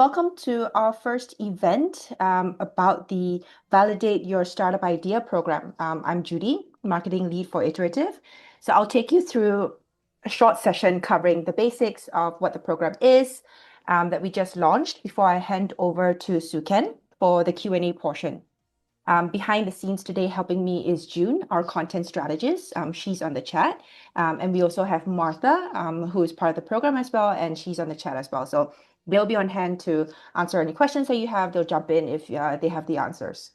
Welcome to our first event about the Validate Your Startup Idea program. I'm Judy, marketing lead for Iterative. So I'll take you through a short session covering the basics of what the program is that we just launched before I hand over to Hsu Ken for the Q&A portion. Behind the scenes today helping me is June, our content strategist. She's on the chat. And we also have Martha, who is part of the program as well, and she's on the chat as well. So they'll be on hand to answer any questions that you have. They'll jump in if they have the answers.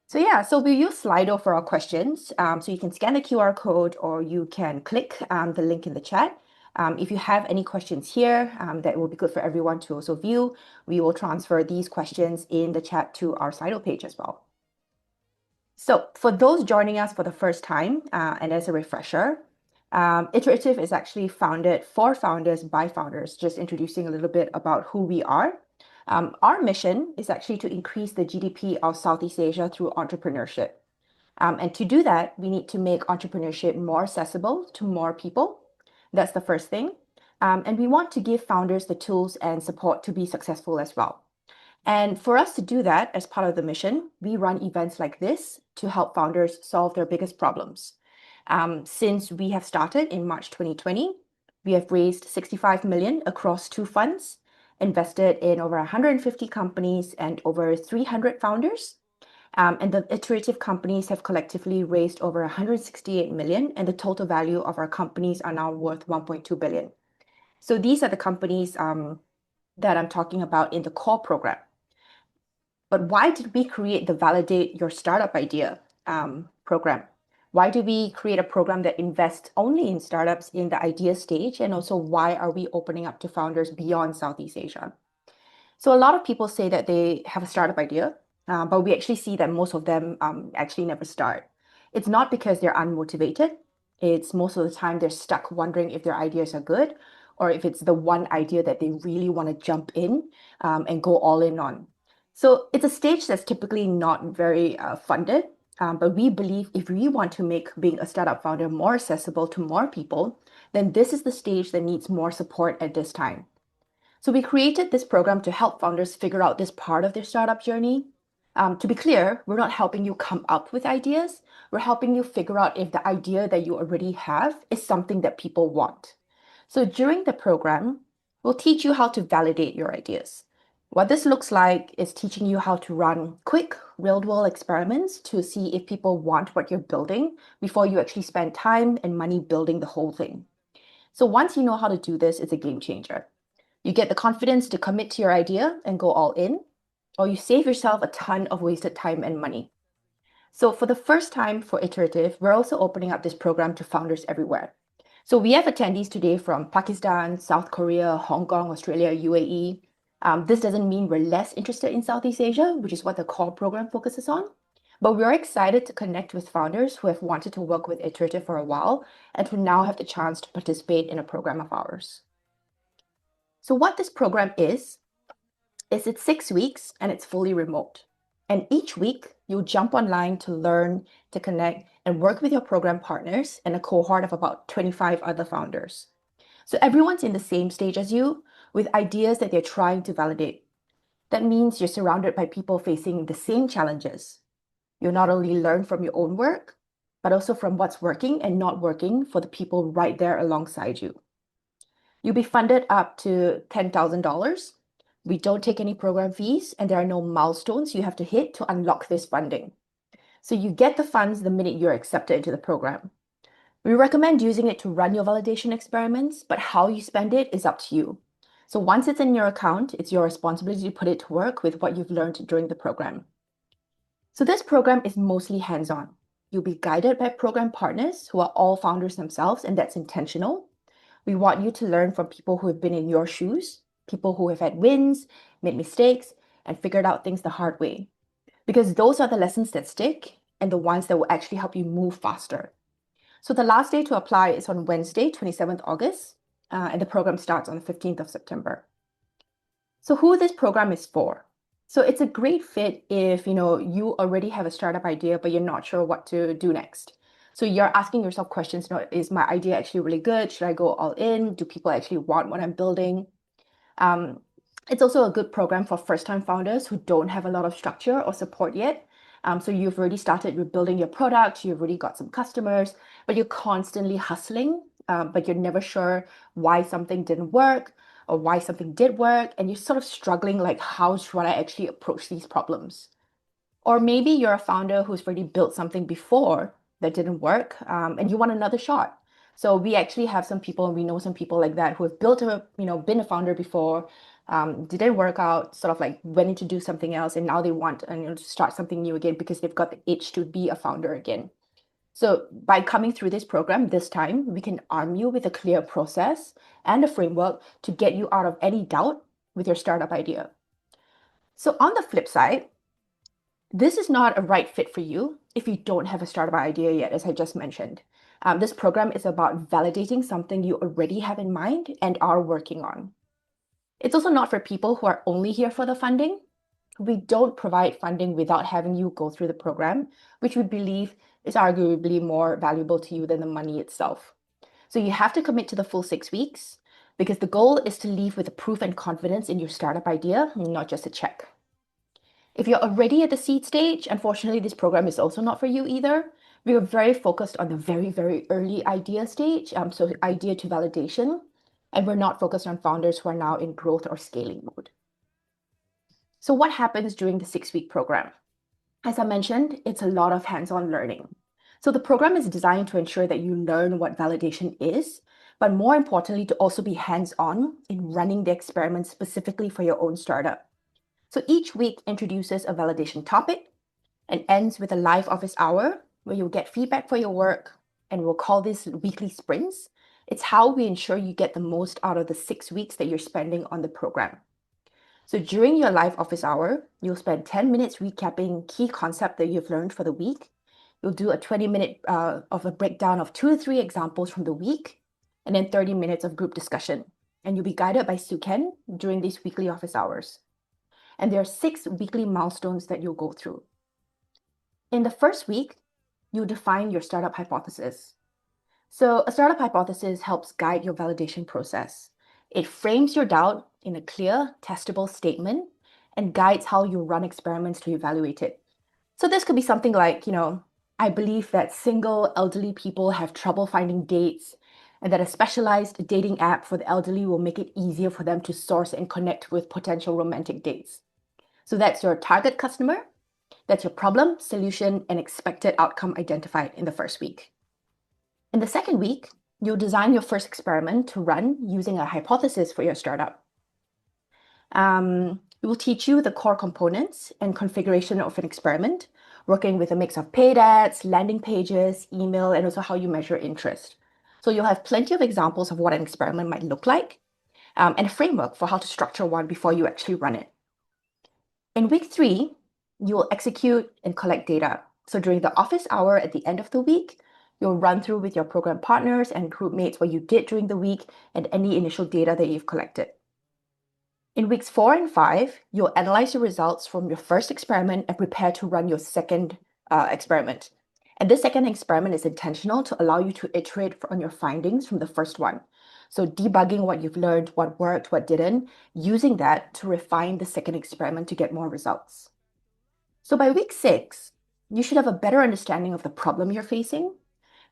So we use Slido for our questions. So you can scan the QR code or you can click the link in the chat. If you have any questions here, that will be good for everyone to also view. We will transfer these questions in the chat to our Slido page as well. So for those joining us for the first time, and as a refresher, Iterative is actually founded for founders by founders, just introducing a little bit about who we are. Our mission is actually to increase the GDP of Southeast Asia through entrepreneurship. And to do that, we need to make entrepreneurship more accessible to more people. That's the first thing. And we want to give founders the tools and support to be successful as well. And for us to do that, as part of the mission, we run events like this to help founders solve their biggest problems. Since we have started in March 2020, we have raised 65 million across 2 funds, invested in over 150 companies and over 300 founders. And the iterative companies have collectively raised over 168 million, and the total value of our companies are now worth 1.2 billion. So these are the companies that I'm talking about in the core program. But why did we create the Validate Your Startup Idea program? Why do we create a program that invests only in startups in the idea stage? And also, why are we opening up to founders beyond Southeast Asia? So a lot of people say that they have a startup idea, but we actually see that most of them actually never start. It's not because they're unmotivated. It's most of the time they're stuck wondering if their ideas are good or if it's the one idea that they really want to jump in and go all in on. So it's a stage that's typically not very funded. But we believe if we want to make being a startup founder more accessible to more people, then this is the stage that needs more support at this time. So we created this program to help founders figure out this part of their startup journey. To be clear, we're not helping you come up with ideas. We're helping you figure out if the idea that you already have is something that people want. So during the program, we'll teach you how to validate your ideas. What this looks like is teaching you how to run quick real-world experiments to see if people want what you're building before you actually spend time and money building the whole thing. So once you know how to do this, it's a game changer. You get the confidence to commit to your idea and go all in, or you save yourself a ton of wasted time and money. So for the first time for Iterative, we're also opening up this program to founders everywhere. So we have attendees today from Pakistan, South Korea, Hong Kong, Australia, UAE. This doesn't mean we're less interested in Southeast Asia, which is what the core program focuses on. But we're excited to connect with founders who have wanted to work with Iterative for a while and who now have the chance to participate in a program of ours. So what this program is it's 6 weeks and it's fully remote. And each week, you'll jump online to learn, to connect, and work with your program partners and a cohort of about 25 other founders. So everyone's in the same stage as you with ideas that they're trying to validate. That means you're surrounded by people facing the same challenges. You'll not only learn from your own work, but also from what's working and not working for the people right there alongside you. You'll be funded up to $10,000. We don't take any program fees, and there are no milestones you have to hit to unlock this funding. So you get the funds the minute you're accepted into the program. We recommend using it to run your validation experiments, but how you spend it is up to you. So once it's in your account, it's your responsibility to put it to work with what you've learned during the program. So this program is mostly hands-on. You'll be guided by program partners who are all founders themselves, and that's intentional. We want you to learn from people who have been in your shoes, people who have had wins, made mistakes, and figured out things the hard way. Because those are the lessons that stick and the ones that will actually help you move faster. So the last day to apply is on Wednesday, 27th August, and the program starts on the 15th of September. So who this program is for? So it's a great fit if you already have a startup idea, but you're not sure what to do next. So you're asking yourself questions, is my idea actually really good? Should I go all in? Do people actually want what I'm building? Um, it's also a good program for first-time founders who don't have a lot of structure or support yet. So you've already started with building your product, you've already got some customers, but you're constantly hustling, but you're never sure why something didn't work or why something did work, and you're sort of struggling like, how should I actually approach these problems? Or maybe you're a founder who's already built something before that didn't work, and you want another shot. So we actually have some people, and we know some people like that who have built a, been a founder before, didn't work out, sort of like went into do something else, and now they want to start something new again because they've got the itch to be a founder again. So by coming through this program this time, we can arm you with a clear process and a framework to get you out of any doubt with your startup idea. So on the flip side, this is not a right fit for you if you don't have a startup idea yet, as I just mentioned. This program is about validating something you already have in mind and are working on. It's also not for people who are only here for the funding. We don't provide funding without having you go through the program, which we believe is arguably more valuable to you than the money itself. So you have to commit to the full 6 weeks because the goal is to leave with a proof and confidence in your startup idea, not just a check. If you're already at the seed stage, unfortunately, this program is also not for you either. We are very focused on the very, very early idea stage, so idea to validation, and we're not focused on founders who are now in growth or scaling mode. So what happens during the 6-week program? As I mentioned, it's a lot of hands-on learning. So the program is designed to ensure that you learn what validation is, but more importantly, to also be hands-on in running the experiment specifically for your own startup. So each week introduces a validation topic and ends with a live office hour where you'll get feedback for your work, and we'll call this weekly sprints. It's how we ensure you get the most out of the 6 weeks that you're spending on the program. So during your live office hour, you'll spend 10 minutes recapping key concept that you've learned for the week. You'll do a 20-minute of a breakdown of 2 to 3 examples from the week, and then 30 minutes of group discussion. And you'll be guided by Hsu Ken during these weekly office hours. And there are 6 weekly milestones that you'll go through. In the first week, you'll define your startup hypothesis. So a startup hypothesis helps guide your validation process. It frames your doubt in a clear, testable statement and guides how you run experiments to evaluate it. So this could be something like, I believe that single elderly people have trouble finding dates, and that a specialized dating app for the elderly will make it easier for them to source and connect with potential romantic dates. So that's your target customer, that's your problem, solution, and expected outcome identified in the first week. In the second week, you'll design your first experiment to run using a hypothesis for your startup. It will teach you the core components and configuration of an experiment, working with a mix of paid ads, landing pages, email, and also how you measure interest. So you'll have plenty of examples of what an experiment might look like, and a framework for how to structure one before you actually run it. In week 3, you will execute and collect data. So during the office hour at the end of the week, you'll run through with your program partners and group mates what you did during the week and any initial data that you've collected. In weeks 4 and 5, you'll analyze the results from your first experiment and prepare to run your second experiment. And this second experiment is intentional to allow you to iterate on your findings from the first one. So debugging what you've learned, what worked, what didn't, using that to refine the second experiment to get more results. So by week 6, you should have a better understanding of the problem you're facing,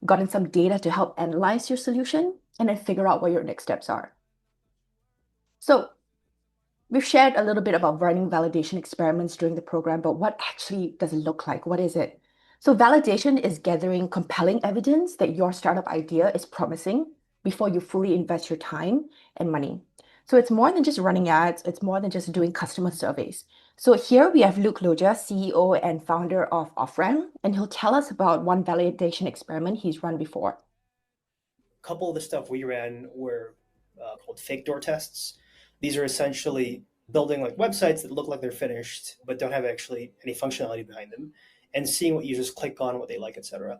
gotten some data to help analyze your solution, and then figure out what your next steps are. So we've shared a little bit about running validation experiments during the program, but what actually does it look like? What is it? So validation is gathering compelling evidence that your startup idea is promising before you fully invest your time and money. So it's more than just running ads, it's more than just doing customer surveys. So here we have Luke Loja, CEO and founder of OffRun, and he'll tell us about one validation experiment he's run before. A couple of the stuff we ran were called fake door tests. These are essentially building like websites that look like they're finished but don't have actually any functionality behind them, and seeing what users click on, what they like, etc.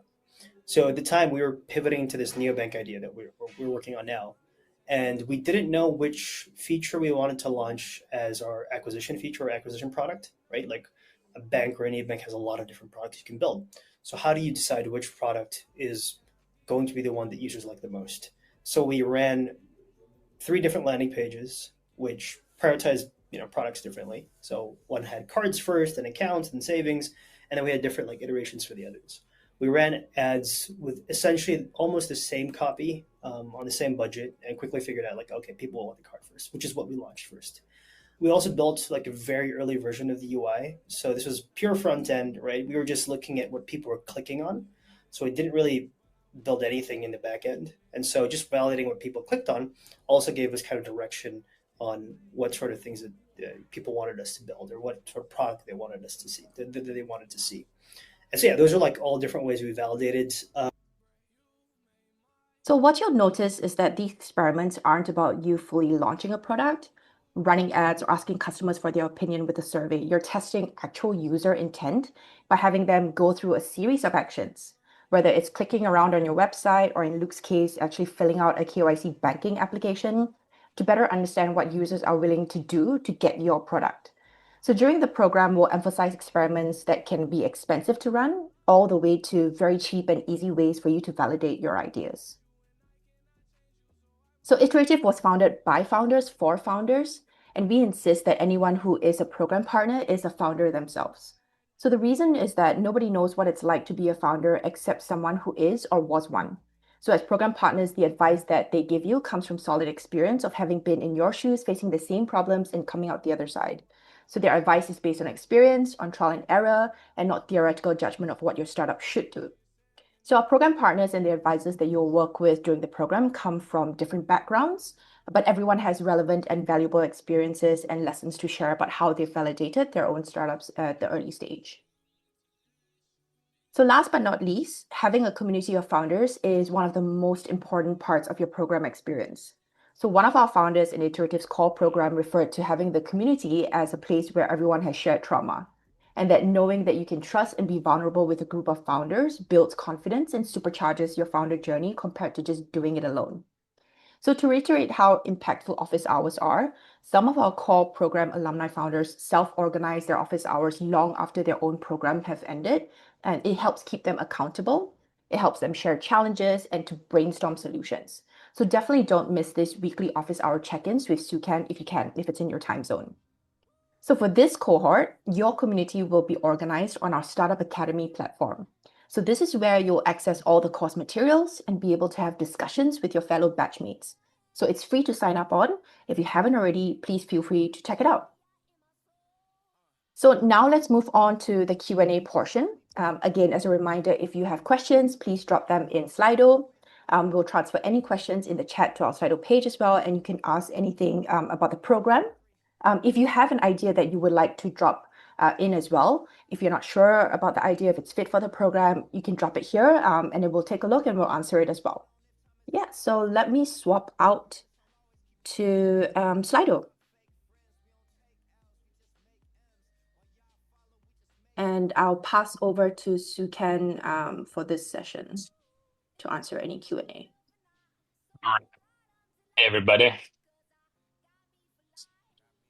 So at the time, we were pivoting to this neobank idea that we're working on now, and we didn't know which feature we wanted to launch as our acquisition feature or acquisition product, right? Like a bank or any bank has a lot of different products you can build. So how do you decide which product is going to be the one that users like the most? So we ran 3 different landing pages which prioritized products differently. So one had cards first, and accounts, and savings, and then we had different like iterations for the others. We ran ads with essentially almost the same copy on the same budget, and quickly figured out like, okay, people want the card first, which is what we launched first. We also built like a very early version of the UI. So this was pure front end, right? We were just looking at what people were clicking on. So we didn't really build anything in the back end. And so just validating what people clicked on also gave us kind of direction on what sort of things that people wanted us to build, or what sort of product they wanted us to see, that they wanted to see. And so yeah, those are like all different ways we validated. So what you'll notice is that these experiments aren't about you fully launching a product, running ads, or asking customers for their opinion with a survey. You're testing actual user intent by having them go through a series of actions, whether it's clicking around on your website or in Luke's case, actually filling out a KYC banking application to better understand what users are willing to do to get your product. So during the program, we'll emphasize experiments that can be expensive to run, all the way to very cheap and easy ways for you to validate your ideas. So Iterative was founded by founders for founders, and we insist that anyone who is a program partner is a founder themselves. So the reason is that nobody knows what it's like to be a founder except someone who is or was one. So as program partners, the advice that they give you comes from solid experience of having been in your shoes, facing the same problems and coming out the other side. So their advice is based on experience, on trial and error, and not theoretical judgment of what your startup should do. So our program partners and the advisors that you'll work with during the program come from different backgrounds, but everyone has relevant and valuable experiences and lessons to share about how they've validated their own startups at the early stage. So last but not least, having a community of founders is one of the most important parts of your program experience. So one of our founders in Iterative's core program referred to having the community as a place where everyone has shared trauma, and that knowing that you can trust and be vulnerable with a group of founders builds confidence and supercharges your founder journey compared to just doing it alone. So to reiterate how impactful office hours are, some of our core program alumni founders self-organize their office hours long after their own program have ended, and it helps keep them accountable. It helps them share challenges and to brainstorm solutions. So definitely don't miss this weekly office hour check-ins with Hsu Ken if you can, if it's in your time zone. So for this cohort, your community will be organized on our Startup Academy platform. So this is where you'll access all the course materials and be able to have discussions with your fellow batchmates. So it's free to sign up on. If you haven't already, please feel free to check it out. So now let's move on to the Q&A portion. Again, as a reminder, if you have questions, please drop them in Slido. We'll transfer any questions in the chat to our Slido page as well, and you can ask anything about the program. If you have an idea that you would like to drop in as well, if you're not sure about the idea, if it's fit for the program, you can drop it here and it will take a look and we'll answer it as well. Yeah, so let me swap out to Slido. And I'll pass over to Hsu Ken for this session to answer any Q&A. Hey everybody.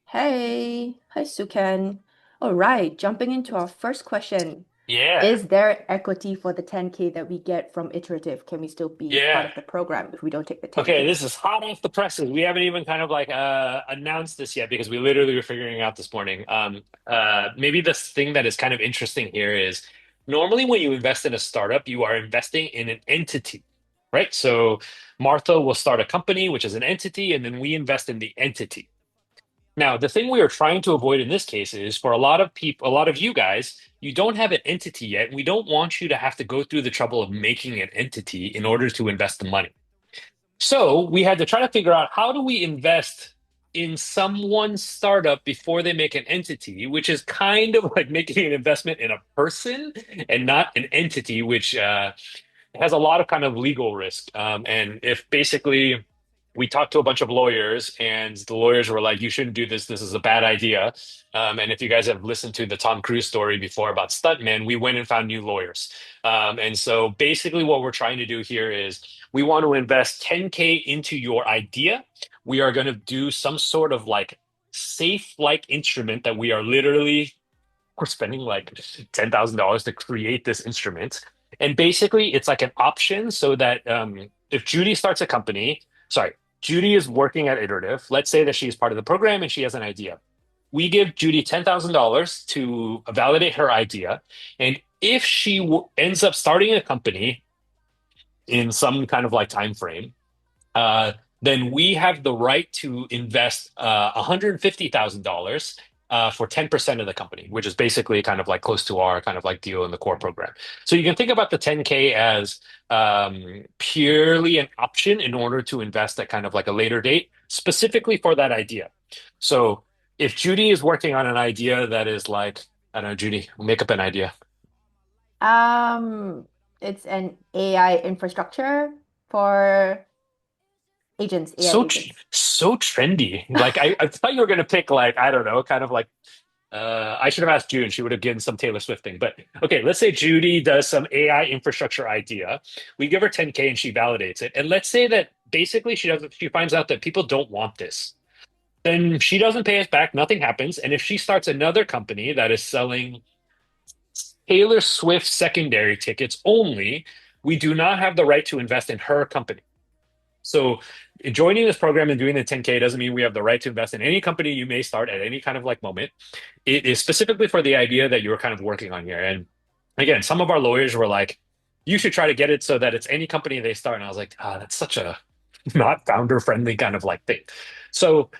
Hey, hi Hsu Ken. All right, jumping into our first question. Yeah. Is there equity for the 10K that we get from Iterative? Can we still be part Yeah. of the program if we don't take the Okay, 10K? this is hot off the presses. We haven't even kind of like announced this yet because we literally were figuring it out this morning. Maybe the thing that is kind of interesting here is normally when you invest in a startup, you are investing in an entity, right? So Martha will start a company, which is an entity, and then we invest in the entity. Now, the thing we are trying to avoid in this case is for a lot of people, a lot of you guys, you don't have an entity yet. We don't want you to have to go through the trouble of making an entity in order to invest the money. So we had to try to figure out how do we invest in someone's startup before they make an entity, which is kind of like making an investment in a person and not an entity, which has a lot of kind of legal risk. And if basically we talked to a bunch of lawyers and the lawyers were like, you shouldn't do this. This is a bad idea. And if you guys have listened to the Tom Cruise story before about stuntmen, we went and found new lawyers. And so basically what we're trying to do here is we want to invest 10K into your idea. We are going to do some sort of like safe like instrument that we are literally we're spending like $10,000 to create this instrument. And basically, it's like an option so that if Judy starts a company, sorry, Judy is working at Iterative. Let's say that she's part of the program and she has an idea. We give Judy $10,000 to validate her idea. And if she ends up starting a company in some kind of like time frame, uh, then we have the right to invest $150,000 for 10% of the company, which is basically kind of like close to our kind of like deal in the core program. So you can think about the 10K as purely an option in order to invest at kind of like a later date, specifically for that idea. So if Judy is working on an idea that is like, I don't know, Judy, make up an idea. Um, it's an AI infrastructure for agents, AI agents. So trendy. Like I thought you were gonna pick like I don't know, kind of like I should have asked June. She would have given some Taylor Swift thing. But okay, let's say Judy does some AI infrastructure idea. We give her 10K and she validates it. And let's say that basically she finds out that people don't want this. Then she doesn't pay us back, nothing happens. And if she starts another company that is selling Taylor Swift secondary tickets only, we do not have the right to invest in her company. So joining this program and doing the 10K doesn't mean we have the right to invest in any company you may start at any kind of like moment. It is specifically for the idea that you were kind of working on here. And again, some of our lawyers were like, you should try to get it so that it's any company they start. And I was like, that's such a not founder friendly kind of like thing. So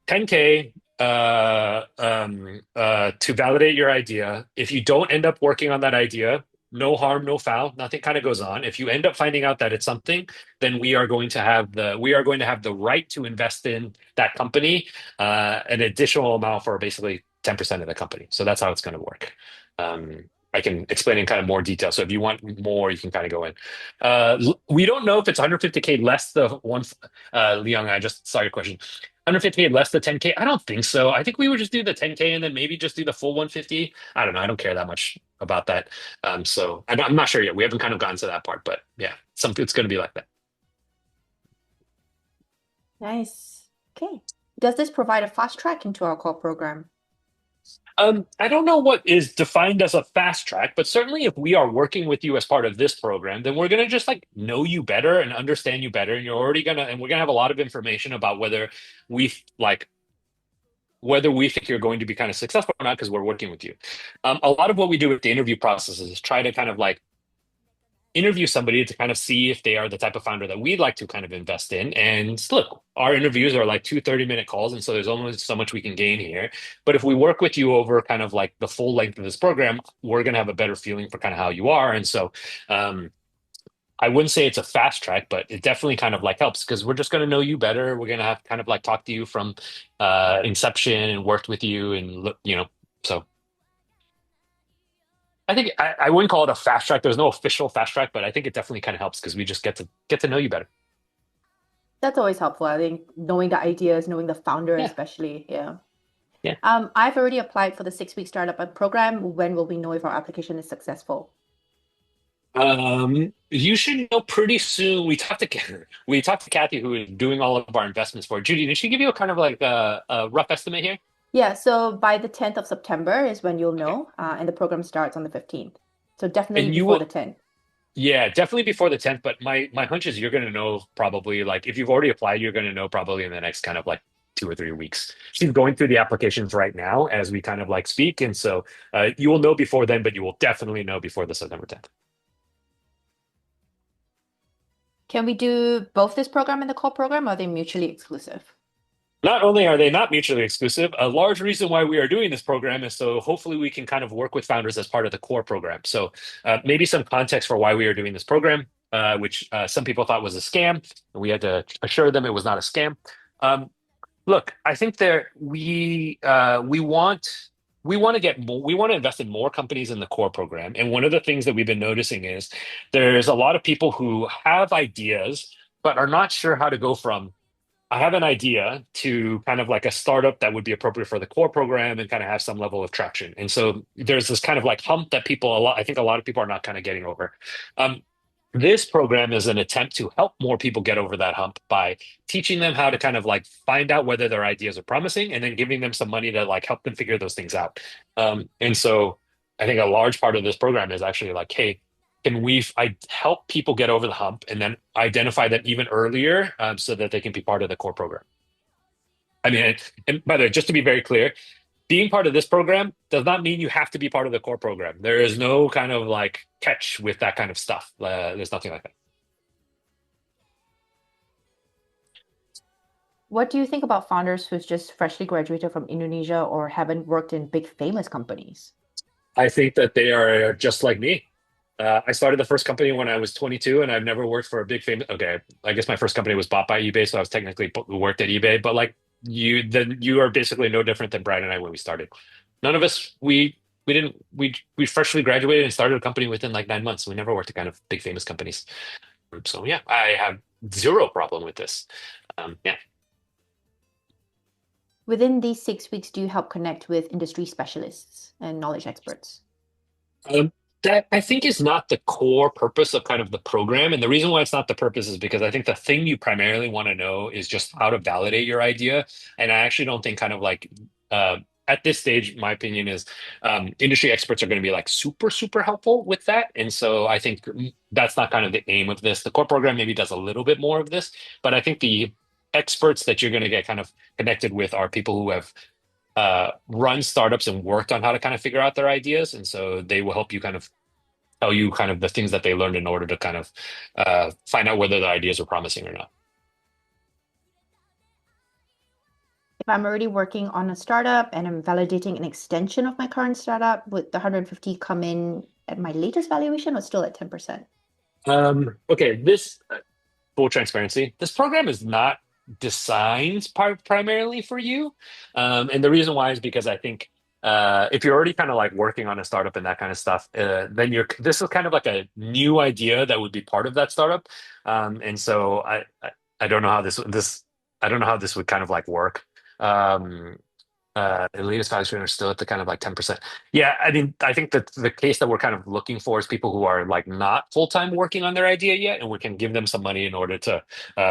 10K to validate your idea. If you don't end up working on that idea, no harm, no foul. Nothing kind of goes on. If you end up finding out that it's something, then we are going to have the right to invest in that company, an additional amount for basically 10% of the company. So that's how it's going to work. I can explain in kind of more detail. So if you want more, you can kind of go in. We don't know if it's 150K less the one. Leon, I just saw your question. 150K less the 10K? I don't think so. I think we would just do the 10K and then maybe just do the full 150. I don't know. I don't care that much about that. So I'm not sure yet. We haven't kind of gotten to that part, but yeah, it's going to be like that. Nice. Okay. Does this provide a fast track into our core program? I don't know what is defined as a fast track, but certainly if we are working with you as part of this program, then we're going to just like know you better and understand you better. And we're going to have a lot of information about we like, whether we think you're going to be kind of successful or not, because we're working with you. A lot of what we do with the interview process is try to kind of like interview somebody to kind of see if they are the type of founder that we'd like to kind of invest in. And look, our interviews are like 30-minute calls. And so there's only so much we can gain here. But if we work with you over kind of like the full length of this program, we're going to have a better feeling for kind of how you are. And so, I wouldn't say it's a fast track, but it definitely kind of like helps because we're just going to know you better. We're going to have kind of like talk to you from inception and worked with you and so I think I wouldn't call it a fast track. There's no official fast track, but I think it definitely kind of helps because we just get to know you better. That's always helpful. I think knowing the ideas, knowing the founder Yeah. especially. Yeah. Yeah. I've already applied for the 6-week startup program. When will we know if our application is successful? You should know pretty soon. We talked to Kathy, who is doing all of our investments for Judy. Did she give you a kind of like a rough estimate here? Yeah, so by the 10th of September is when you'll Okay. know, and the program starts on the 15th. So definitely And you before the will, 10th. yeah, definitely before the 10th. But my hunch is you're going to know probably like if you've already applied, you're going to know probably in the next kind of like 2 or 3 weeks. She's going through the applications right now as we kind of like speak, and so you will know before then, but you will definitely know before the September 10th. Can we do both this program and the core program, or are they mutually exclusive? Not only are they not mutually exclusive, a large reason why we are doing this program is so hopefully we can kind of work with founders as part of the core program. So maybe some context for why we are doing this program, which some people thought was a scam, and we had to assure them it was not a scam. Um, Look, I think we want to invest in more companies in the core program, and one of the things that we've been noticing is there's a lot of people who have ideas but are not sure how to go from I have an idea to kind of like a startup that would be appropriate for the core program and kind of have some level of traction. And so there's this kind of like hump that I think a lot of people are not kind of getting over. Um, this program is an attempt to help more people get over that hump by teaching them how to kind of like find out whether their ideas are promising and then giving them some money to like help them figure those things out. And so I think a large part of this program is actually like, hey, can I help people get over the hump and then identify them even earlier so that they can be part of the core program. I mean, and by the way, just to be very clear, being part of this program does not mean you have to be part of the core program. There is no kind of like catch with that kind of stuff. There's nothing like that. What do you think about founders who's just freshly graduated from Indonesia or haven't worked in big famous companies? I think that they are just like me. I started the first company when I was 22, and I've never worked for a big famous. Okay, I guess my first company was bought by eBay, so I was technically worked at eBay. But like you are basically no different than Brian and I when we started. None of us we didn't we freshly graduated and started a company within like 9 months. We never worked at kind of big famous companies. So yeah, I have zero problem with this. Yeah. Within these 6 weeks, do you help connect with industry specialists and knowledge experts? Um, that I think is not the core purpose of kind of the program. And the reason why it's not the purpose is because I think the thing you primarily want to know is just how to validate your idea. And I actually don't think kind of like at this stage, my opinion is industry experts are going to be like super, super helpful with that. And so I think that's not kind of the aim of this. The core program maybe does a little bit more of this, but I think the experts that you're going to get kind of connected with are people who have run startups and worked on how to kind of figure out their ideas. And so they will help you kind of tell you kind of the things that they learned in order to kind of find out whether the ideas are promising or not. If I'm already working on a startup and I'm validating an extension of my current startup, would the 150 come in at my latest valuation or still at 10%? Okay, this full transparency, this program is not designed primarily for you. And the reason why is because I think if you're already kind of like working on a startup and that kind of stuff, then this is kind of like a new idea that would be part of that startup. And so I don't know how this I don't know how this would kind of like work. Um, the latest valuation are still at the kind of like 10%. Yeah, I mean, I think that the case that we're kind of looking for is people who are like not full-time working on their idea yet, and we can give them some money in order to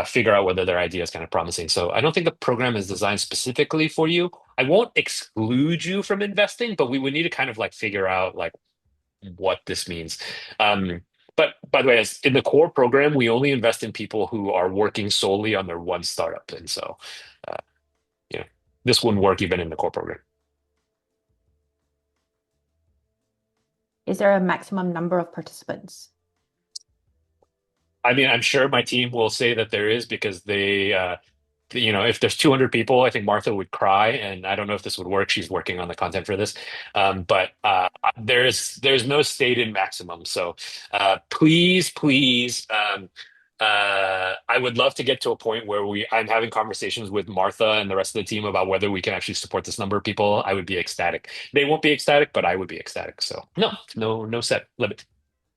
figure out whether their idea is kind of promising. So I don't think the program is designed specifically for you. I won't exclude you from investing, but we would need to kind of like figure out like what this means. But by the way, as in the core program, we only invest in people who are working solely on their one startup, and so uh, you know, this wouldn't work even in the core program. Is there a maximum number of participants? I mean, I'm sure my team will say that there is because if there's 200 people, I think Martha would cry, and I don't know if this would work. She's working on the content for this, but there's no stated maximum. So please, I would love to get to a point where I'm having conversations with Martha and the rest of the team about whether we can actually support this number of people. I would be ecstatic. They won't be ecstatic, but I would be ecstatic. So no set limit.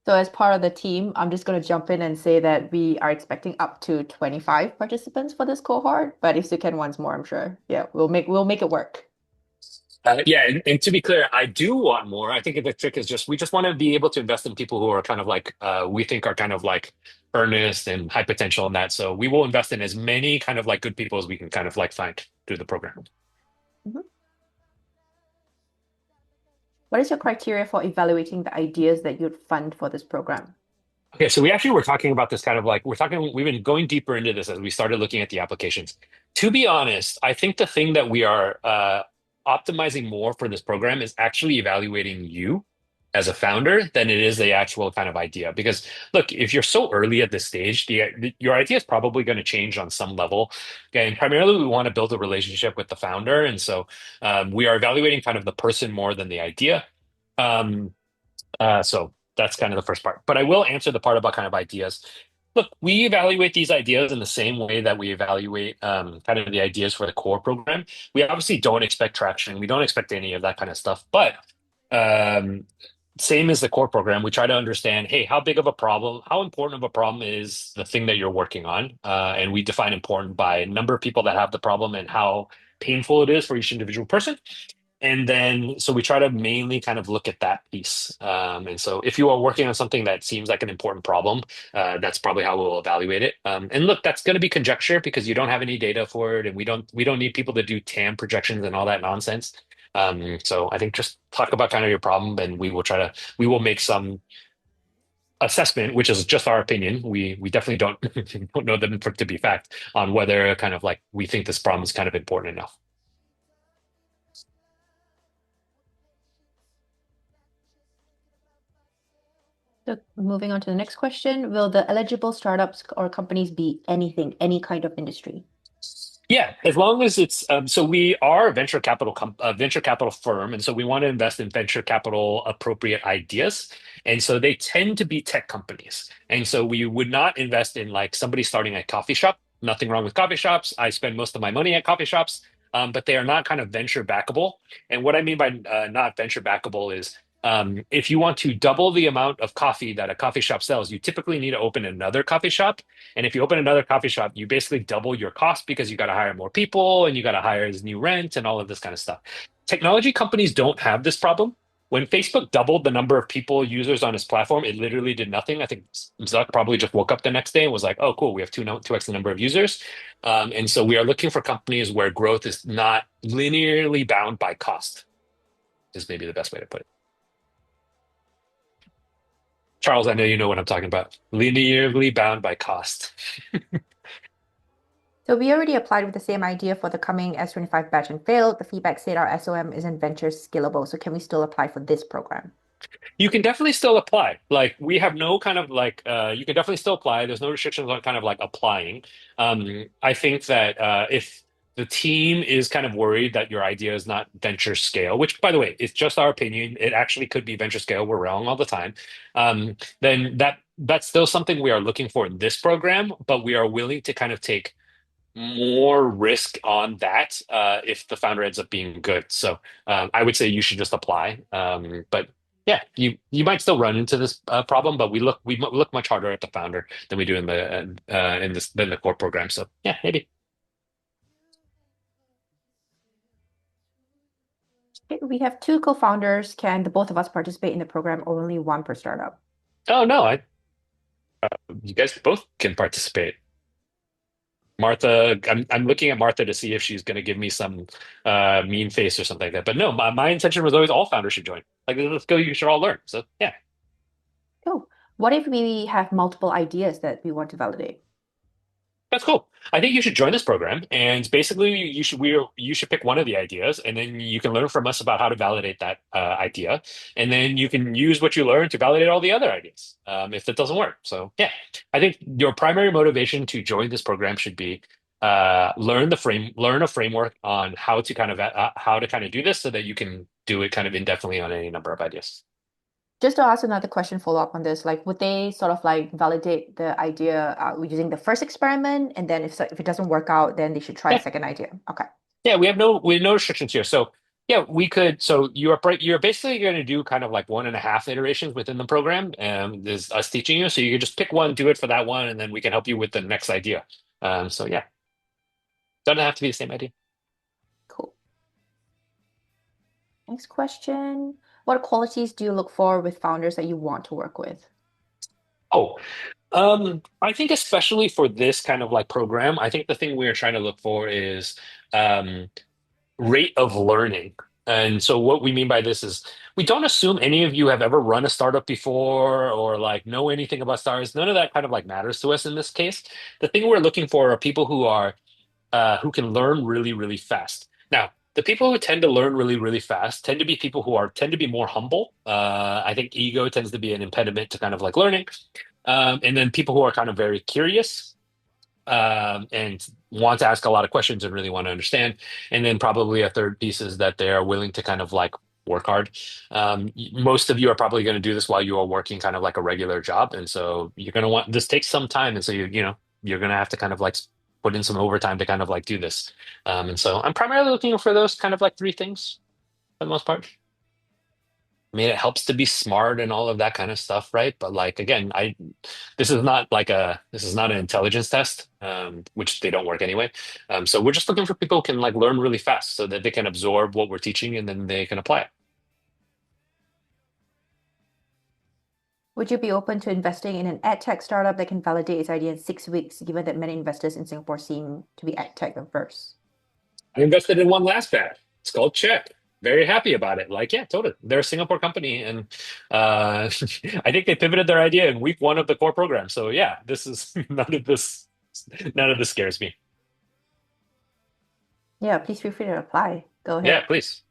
So as part of the team, I'm just going to jump in and say that we are expecting up to 25 participants for this cohort. But if Hsu Ken wants more, I'm sure, yeah, we'll make it work. Yeah, and to be clear, I do want more. I think the trick is just we just want to be able to invest in people who are kind of like we think are kind of like earnest and high potential in that. So we will invest in as many kind of like good people as we can kind of like find through the program. Mhm. What is your criteria for evaluating the ideas that you'd fund for this program? Okay, so we actually were talking about this kind of like we've been going deeper into this as we started looking at the applications. To be honest, I think the thing that we are optimizing more for this program is actually evaluating you as a founder than it is the actual kind of idea. Because look, if you're so early at this stage, your idea is probably going to change on some level. Okay, and primarily we want to build a relationship with the founder, and so we are evaluating kind of the person more than the idea. Um, so that's kind of the first part. But I will answer the part about kind of ideas. Look, we evaluate these ideas in the same way that we evaluate kind of the ideas for the core program. We obviously don't expect traction. We don't expect any of that kind of stuff. But um, same as the core program, we try to understand, hey, how big of a problem, how important of a problem is the thing that you're working on? And we define important by number of people that have the problem and how painful it is for each individual person. And then, so we try to mainly kind of look at that piece. And so if you are working on something that seems like an important problem, that's probably how we'll evaluate it. And look, that's going to be conjecture because you don't have any data for it, and we don't need people to do TAM projections and all that nonsense. So I think just talk about kind of your problem, and we will make some assessment, which is just our opinion. We definitely don't don't know them to be fact on whether kind of like we think this problem is kind of important enough. So moving on to the next question, will the eligible startups or companies be anything, any kind of industry? Yeah, as long as it's so we are a venture capital firm, and so we want to invest in venture capital appropriate ideas, and so they tend to be tech companies, and so we would not invest in like somebody starting a coffee shop. Nothing wrong with coffee shops. I spend most of my money at coffee shops, but they are not kind of venture backable. And what I mean by not venture backable is if you want to double the amount of coffee that a coffee shop sells, you typically need to open another coffee shop. And if you open another coffee shop, you basically double your cost because you got to hire more people and you got to hire this new rent and all of this kind of stuff. Technology companies don't have this problem. When Facebook doubled the number of people, users on its platform, it literally did nothing. I think Zuck probably just woke up the next day and was like, oh, cool, we have 2x the number of users. And so we are looking for companies where growth is not linearly bound by cost, is maybe the best way to put it. Charles, I know you know what I'm talking about. Linearly bound by cost. So we already applied with the same idea for the coming S25 batch and failed. The feedback said our SOM isn't venture scalable. So can we still apply for this program? You can definitely still apply. Like we have no kind of like you can definitely still apply. There's no restrictions on kind of like applying. I think that if the team is kind of worried that your idea is not venture scale, which by the way, it's just our opinion. It actually could be venture scale. We're wrong all the time. Then that's still something we are looking for in this program, but we are willing to kind of take more risk on that if the founder ends up being good. So I would say you should just apply. But yeah, you might still run into this problem, but we look much harder at the founder than we do in this than the core program. So yeah, maybe. Okay, we have two co-founders. Can the both of us participate in the program or only one per startup? Oh no, I you guys both can participate. Martha, I'm looking at Martha to see if she's going to give me some mean face or something like that. But no, my intention was always all founders should join. Like, let's go, you should all learn. So yeah, Oh, what if we have multiple ideas that we want to validate? that's cool. I think you should join this program, and basically you should pick one of the ideas, and then you can learn from us about how to validate that idea, and then you can use what you learn to validate all the other ideas if it doesn't work. So yeah, I think your primary motivation to join this program should be learn a framework on how to kind of do this so that you can do it kind of indefinitely on any number of ideas. Just to ask another question, follow up on this, like would they sort of like validate the idea using the first experiment, and then if it doesn't work out, then they should try a Yeah. second idea? Okay. Yeah, we have no restrictions here. So yeah, we could. So you're basically going to do kind of like 1.5 iterations within the program. Is us teaching you. So you can just pick one, do it for that one, and then we can help you with the next idea. So yeah, doesn't have to be the same idea. Cool. Next question. What qualities do you look for with founders that you want to work with? Oh, I think especially for this kind of like program, I think the thing we're trying to look for is um, rate of learning. And so what we mean by this is we don't assume any of you have ever run a startup before or like know anything about startups. None of that kind of like matters to us in this case. The thing we're looking for are people who can learn really, really fast. Now, the people who tend to learn really, really fast tend to be people who tend to be more humble. I think ego tends to be an impediment to kind of like learning. And then people who are kind of very curious and want to ask a lot of questions and really want to understand. And then probably a third piece is that they are willing to kind of like work hard. Most of you are probably going to do this while you are working kind of like a regular job. And so you're going to want this takes some time. And so you're going to have to kind of like put in some overtime to kind of like do this. And so I'm primarily looking for those kind of like three things for the most part. I mean, it helps to be smart and all of that kind of stuff, right? But like again, this is not an intelligence test, which they don't work anyway. So we're just looking for people who can like learn really fast so that they can absorb what we're teaching and then they can apply it. Would you be open to investing in an ed tech startup that can validate its idea in 6 weeks, given that many investors in Singapore seem to be ed tech averse? I invested in one last batch. It's called Check. very happy about it. Like, yeah, totally. They're a Singapore company, and I think they pivoted their idea in week one of the core program. So yeah, this is none of this scares me. Yeah, please feel free to apply. Go Yeah, ahead. please.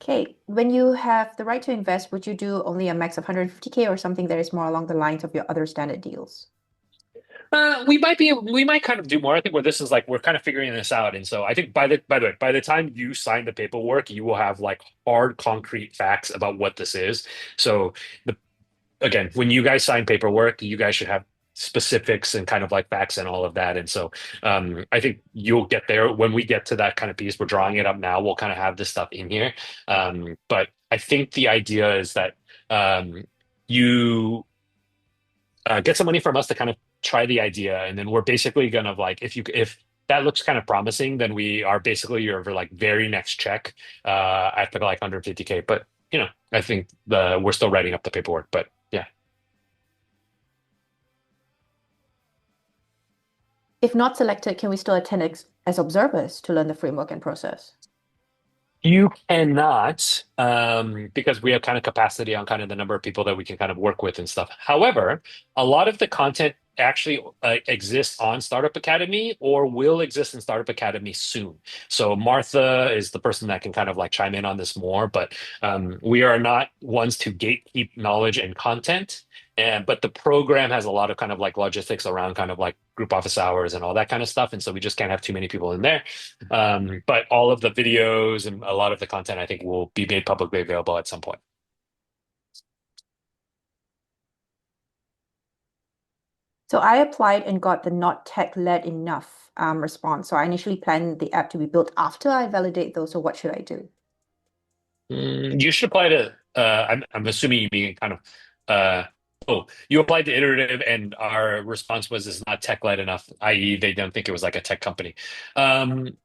Okay, when you have the right to invest, would you do only a max of 150K or something that is more along the lines of your other standard deals? We might kind of do more. I think where this is like we're kind of figuring this out, and so I think by the way, by the time you sign the paperwork, you will have like hard, concrete facts about what this is. So the again, when you guys sign paperwork, you guys should have specifics and kind of like facts and all of that. And so I think you'll get there when we get to that kind of piece. We're drawing it up now. We'll kind of have this stuff in here. But I think the idea is that you get some money from us to kind of try the idea, and then we're basically gonna like if that looks kind of promising, then we are basically your like very next check after like 150K. But I think the we're still writing up the paperwork. But yeah. If not selected, can we still attend as observers to learn the framework and process? You cannot, because we have kind of capacity on kind of the number of people that we can kind of work with and stuff. However, a lot of the content actually exists on Startup Academy or will exist in Startup Academy soon. So Martha is the person that can kind of like chime in on this more, but we are not ones to gatekeep knowledge and content. But the program has a lot of kind of like logistics around kind of like group office hours and all that kind of stuff. And so we just can't have too many people in there. But all of the videos and a lot of the content, I think, will be made publicly available at some point. So I applied and got the not tech-led enough response. So I initially planned the app to be built after I validate those. So what should I do? You should apply to, I'm assuming you mean kind of, you applied to Iterative and our response was it's not tech-led enough, i.e. they don't think it was like a tech company. Um,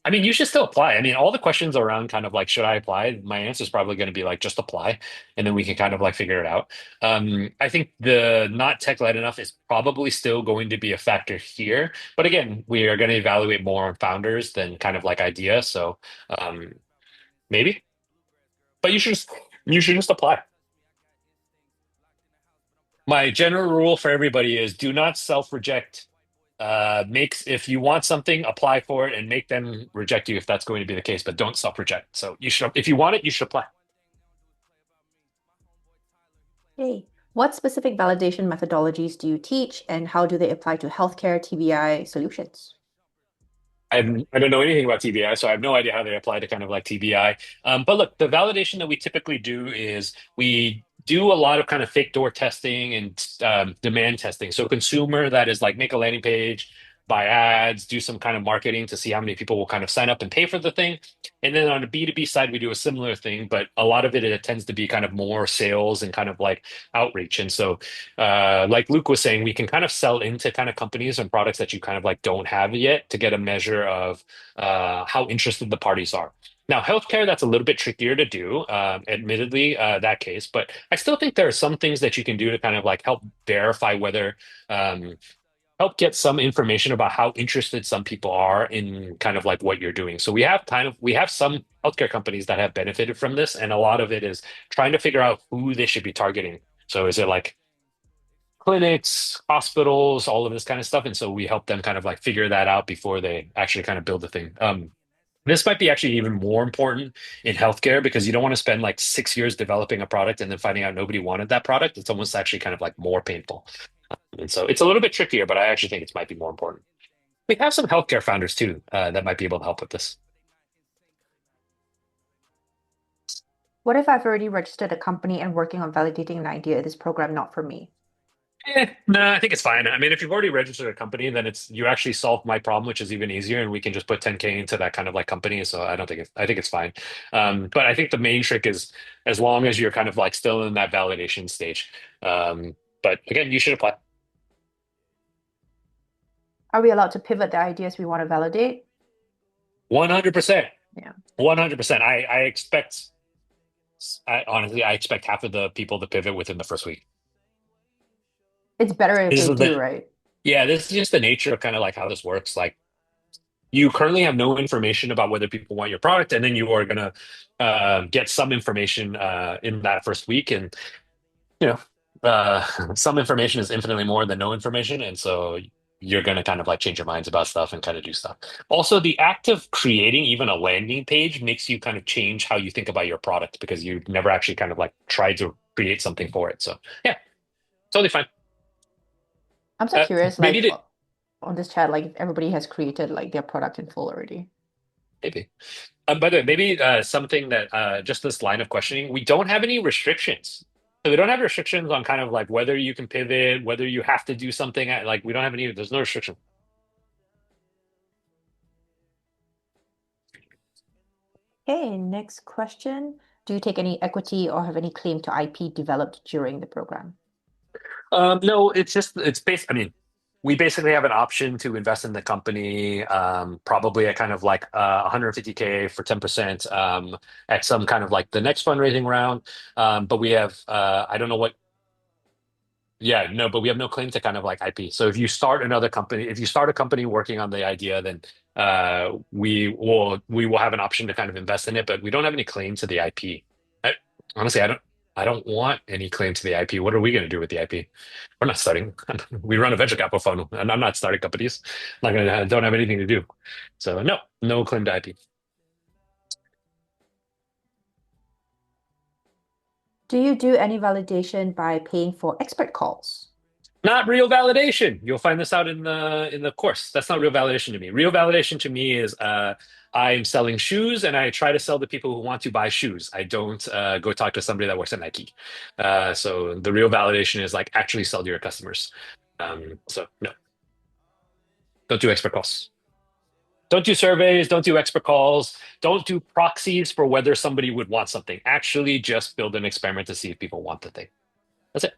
I mean, you should still apply. I mean, all the questions around kind of like, should I apply? My answer is probably going to be like, just apply, and then we can kind of like figure it out. I think the not tech-led enough is probably still going to be a factor here. But again, we are going to evaluate more on founders than kind of like idea. So maybe, but you should just apply. My general rule for everybody is do not self-reject. Makes if you want something, apply for it and make them reject you if that's going to be the case, but don't self-reject. So you should, if you want it, you should apply. Hey, what specific validation methodologies do you teach and how do they apply to healthcare TBI solutions? I don't know anything about TBI, so I have no idea how they apply to kind of like TBI. But look, the validation that we typically do is we do a lot of kind of fake door testing and demand testing. So consumer that is like make a landing page, buy ads, do some kind of marketing to see how many people will kind of sign up and pay for the thing. And then on the B2B side, we do a similar thing, but a lot of it tends to be kind of more sales and kind of like outreach. And so like Luke was saying, we can kind of sell into kind of companies and products that you kind of like don't have yet to get a measure of how interested the parties are. Now, healthcare, that's a little bit trickier to do, admittedly, that case, but I still think there are some things that you can do to kind of like help verify whether, um, help get some information about how interested some people are in kind of like what you're doing. So we have some healthcare companies that have benefited from this, and a lot of it is trying to figure out who they should be targeting. So is it like clinics, hospitals, all of this kind of stuff. And so we help them kind of like figure that out before they actually kind of build the thing. This might be actually even more important in healthcare because you don't want to spend like 6 years developing a product and then finding out nobody wanted that product. It's almost actually kind of like more painful. And so it's a little bit trickier, but I actually think it might be more important. We have some healthcare founders too that might be able to help with this. What if I've already registered a company and working on validating an idea? Is this program not for me? No, I think it's fine. I mean, if you've already registered a company, then it's you actually solved my problem, which is even easier, and we can just put 10K into that kind of like company. So I don't think I think it's fine. But I think the main trick is as long as you're kind of like still in that validation stage. But again, you should apply. Are we allowed to pivot the ideas we want to validate? 100%. Yeah. 100%. I expect honestly, I expect half of the people to pivot within the first week. It's better if This they is the do, right? Yeah, this is just the nature of kind of like how this works. Like You currently have no information about whether people want your product, and then you are going to get some information in that first week. And you know, some information is infinitely more than no information, and so you're going to kind of like change your minds about stuff and kind of do stuff. Also, the act of creating even a landing page makes you kind of change how you think about your product because you've never actually kind of like tried to create something for it. So yeah, totally fine. I'm so curious, Maybe like to, on this chat, like if everybody has created like their product in full already. maybe. By the way, maybe something that just this line of questioning, we don't have any restrictions. So we don't have restrictions on kind of like whether you can pivot, whether you have to do something. Like we don't have any. There's no restriction. Okay, next question. Do you take any equity or have any claim to IP developed during the program? No, it's based. I mean, we basically have an option to invest in the company, probably at kind of like 150K for 10% at some kind of like the next fundraising round. But we have I don't know what. Yeah, no, but we have no claim to kind of like IP. So if you start another company, if you start a company working on the idea, then we will have an option to kind of invest in it, but we don't have any claim to the IP. Honestly, I don't want any claim to the IP. What are we going to do with the IP? We're not starting. We run a venture capital fund, and I'm not starting companies. I'm not gonna, don't have anything to do. So no, no claim to IP. Do you do any validation by paying for expert calls? Not real validation. You'll find this out in the course. That's not real validation to me. Real validation to me is I'm selling shoes and I try to sell to people who want to buy shoes. I don't go talk to somebody that works at Nike. So the real validation is like actually sell to your customers. So no, don't do expert calls. Don't do surveys. Don't do expert calls. Don't do proxies for whether somebody would want something. Actually, just build an experiment to see if people want the thing. That's it.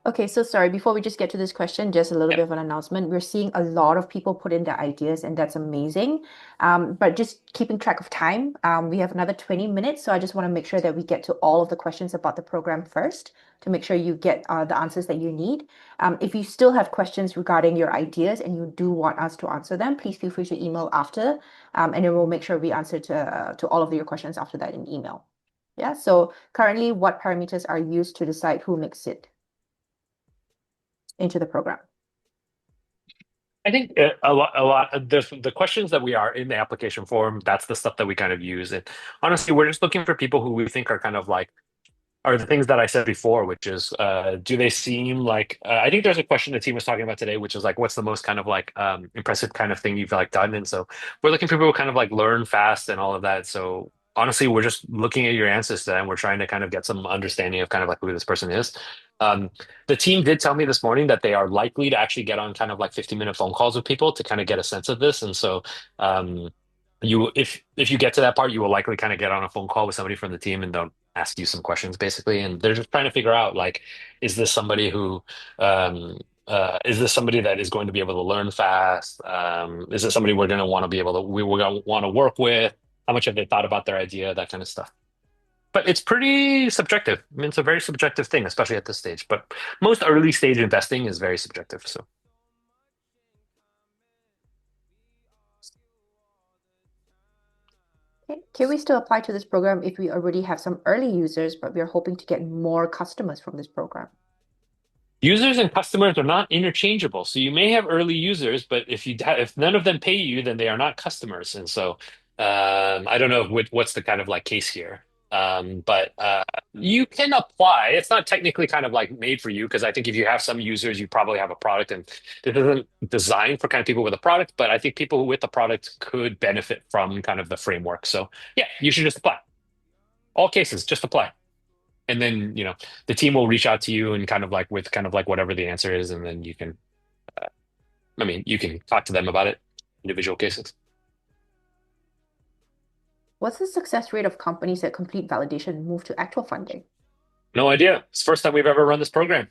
Okay, so sorry, before we just get to this question, just a little bit of an announcement. We're seeing a lot of people put in their ideas, and that's amazing. But just keeping track of time, we have another 20 minutes, so I just want to make sure that we get to all of the questions about the program first to make sure you get the answers that you need. If you still have questions regarding your ideas and you do want us to answer them, please feel free to email after, and then we'll make sure we answer to all of your questions after that in email. Yeah, so currently, what parameters are used to decide who makes it into the program? I think a lot of the questions that we are in the application form, that's the stuff that we kind of use. And honestly, we're just looking for people who we think are kind of like, are the things that I said before, which is, do they seem like, I think there's a question the team was talking about today, which is like, what's the most kind of like impressive kind of thing you've like done? And so we're looking for people who kind of like learn fast and all of that. So honestly, we're just looking at your answers and we're trying to kind of get some understanding of kind of like who this person is. Um, the team did tell me this morning that they are likely to actually get on kind of like 15-minute phone calls with people to kind of get a sense of this. And so if you get to that part, you will likely kind of get on a phone call with somebody from the team and they'll ask you some questions basically. And they're just trying to figure out like, is this somebody who um, is this somebody that is going to be able to learn fast? Is it somebody we're going to want to be able to we're going to want to work with? How much have they thought about their idea? That kind of stuff. But it's pretty subjective. I mean, it's a very subjective thing, especially at this stage. But most early stage investing is very subjective. So Okay. Can we still apply to this program if we already have some early users, but we are hoping to get more customers from this program? users and customers are not interchangeable. So you may have early users, but if none of them pay you, then they are not customers. And so I don't know what's the kind of like case here. But you can apply. It's not technically kind of like made for you because I think if you have some users, you probably have a product, and this isn't designed for kind of people with a product. But I think people with the product could benefit from kind of the framework. So yeah, you should just apply. All cases, just apply. And then, the team will reach out to you and kind of like with kind of like whatever the answer is, and then you can talk to them about it, individual cases. What's the success rate of companies that complete validation and move to actual funding? No idea. It's the first time we've ever run this program.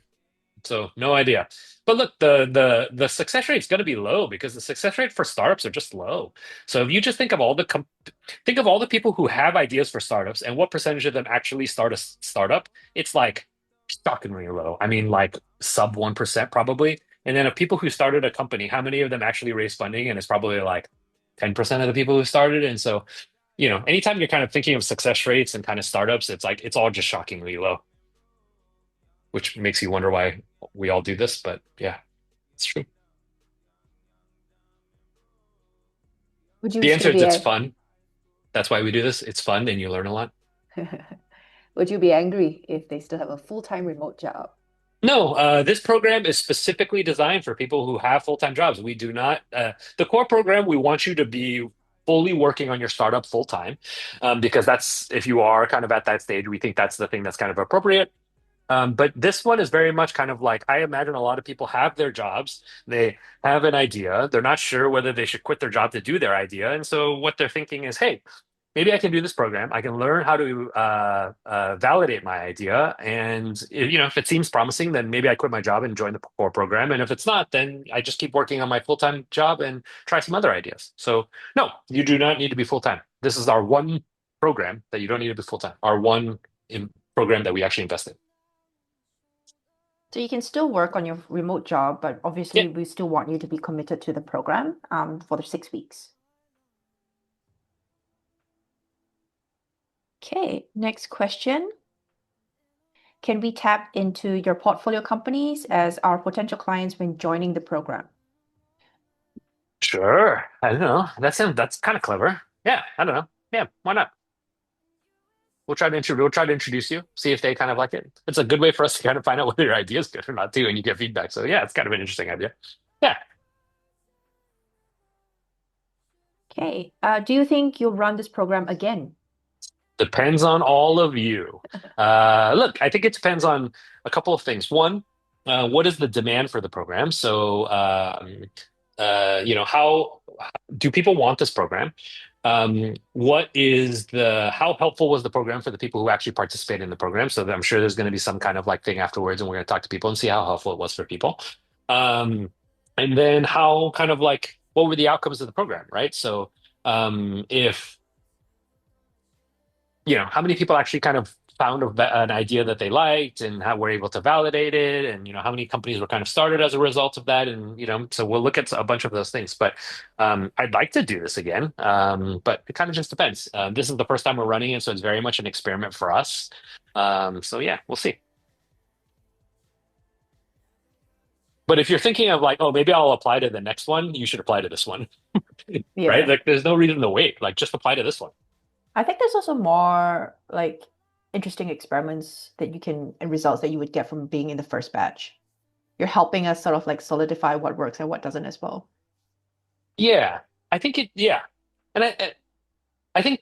So no idea. But look, the success rate is going to be low because the success rate for startups are just low. So if you just think of think of all the people who have ideas for startups and what percentage of them actually start a startup, it's like shockingly low. I mean, like sub 1% probably. And then of people who started a company, how many of them actually raised funding? And it's probably like 10% of the people who started. And so, anytime you're kind of thinking of success rates and kind of startups, it's like it's all just shockingly low, which makes you wonder why we all do this. But yeah, it's true. Would you The still answer is be it's fun. That's why we do this. It's fun and you learn a lot. would you be angry if they still have a full-time remote job? No, this program is specifically designed for people who have full-time jobs. We do not, the core program, we want you to be fully working on your startup full time, because that's, if you are kind of at that stage, we think that's the thing that's kind of appropriate. But this one is very much kind of like, I imagine a lot of people have their jobs, they have an idea, they're not sure whether they should quit their job to do their idea. And so what they're thinking is, hey, maybe I can do this program. I can learn how to validate my idea. And if it seems promising, then maybe I quit my job and join the core program. And if it's not, then I just keep working on my full-time job and try some other ideas. So no, you do not need to be full-time. This is our one program that you don't need to be full-time, our one program that we actually invest in. So you can still work on your remote job, but Yeah, obviously we still want you to be committed to the program for the 6 weeks. Okay, next question. Can we tap into your portfolio companies as our potential clients when joining the program? sure. I don't know. That's kind of clever. Yeah, I don't know. Yeah, why not? We'll try to introduce you, see if they kind of like it. It's a good way for us to kind of find out whether your idea is good or not too, and you get feedback. So yeah, it's kind of an interesting idea. Yeah, Okay, do you think you'll run this program again? depends on all of you. Look, I think it depends on a couple of things. One, what is the demand for the program? So, how do people want this program? How helpful was the program for the people who actually participate in the program? So I'm sure there's going to be some kind of like thing afterwards, and we're going to talk to people and see how helpful it was for people. Um, and then how kind of like what were the outcomes of the program, right? So if how many people actually kind of found an idea that they liked and how we're able to validate it, and how many companies were kind of started as a result of that, and so we'll look at a bunch of those things. But I'd like to do this again, but it kind of just depends. This is the first time we're running it, so it's very much an experiment for us. So yeah, we'll see. But if you're thinking of like, oh, maybe I'll apply to the next one, you should apply to this one, right? Yeah. Like, there's no reason to wait. Like, just apply to this one. I think there's also more like interesting experiments that you can and results that you would get from being in the first batch. You're helping us sort of like solidify what works and what doesn't as well. Yeah, I think it. Yeah, and I think.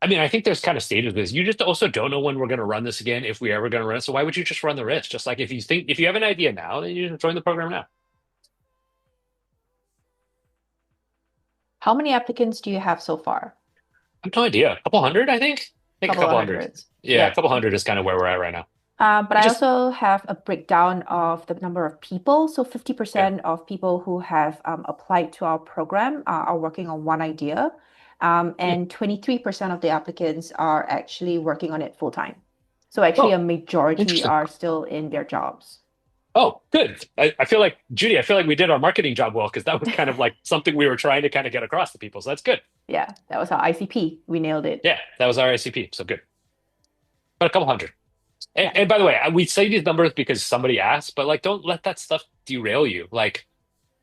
I mean, I think there's kind of stages of this. You just also don't know when we're going to run this again, if we ever going to run it. So why would you just run the risk? Just like if you have an idea now, then you just join the program now. How many applicants do you have so far? I have no idea. A couple hundred, I think. I think a Couple of couple hundred. hundreds. Yeah, a Yeah. couple hundred is kind of where we're at right now. But We I just also have a breakdown of the number of people. So yeah. 50% of people who have applied to our program are working on one idea. Hmm. And 23% of the applicants are actually working on it full time. So actually a Oh, majority interesting. are still in their jobs. Oh, good. I feel like Judy. I feel like we did our marketing job well because that was kind of like something we were trying to kind of get across to people. So that's good. Yeah, that was our ICP. We nailed it. Yeah, that was our ICP. So good. But a couple hundred. And, Yeah. and by the way, we say these numbers because somebody asked, but like, don't let that stuff derail you. Like,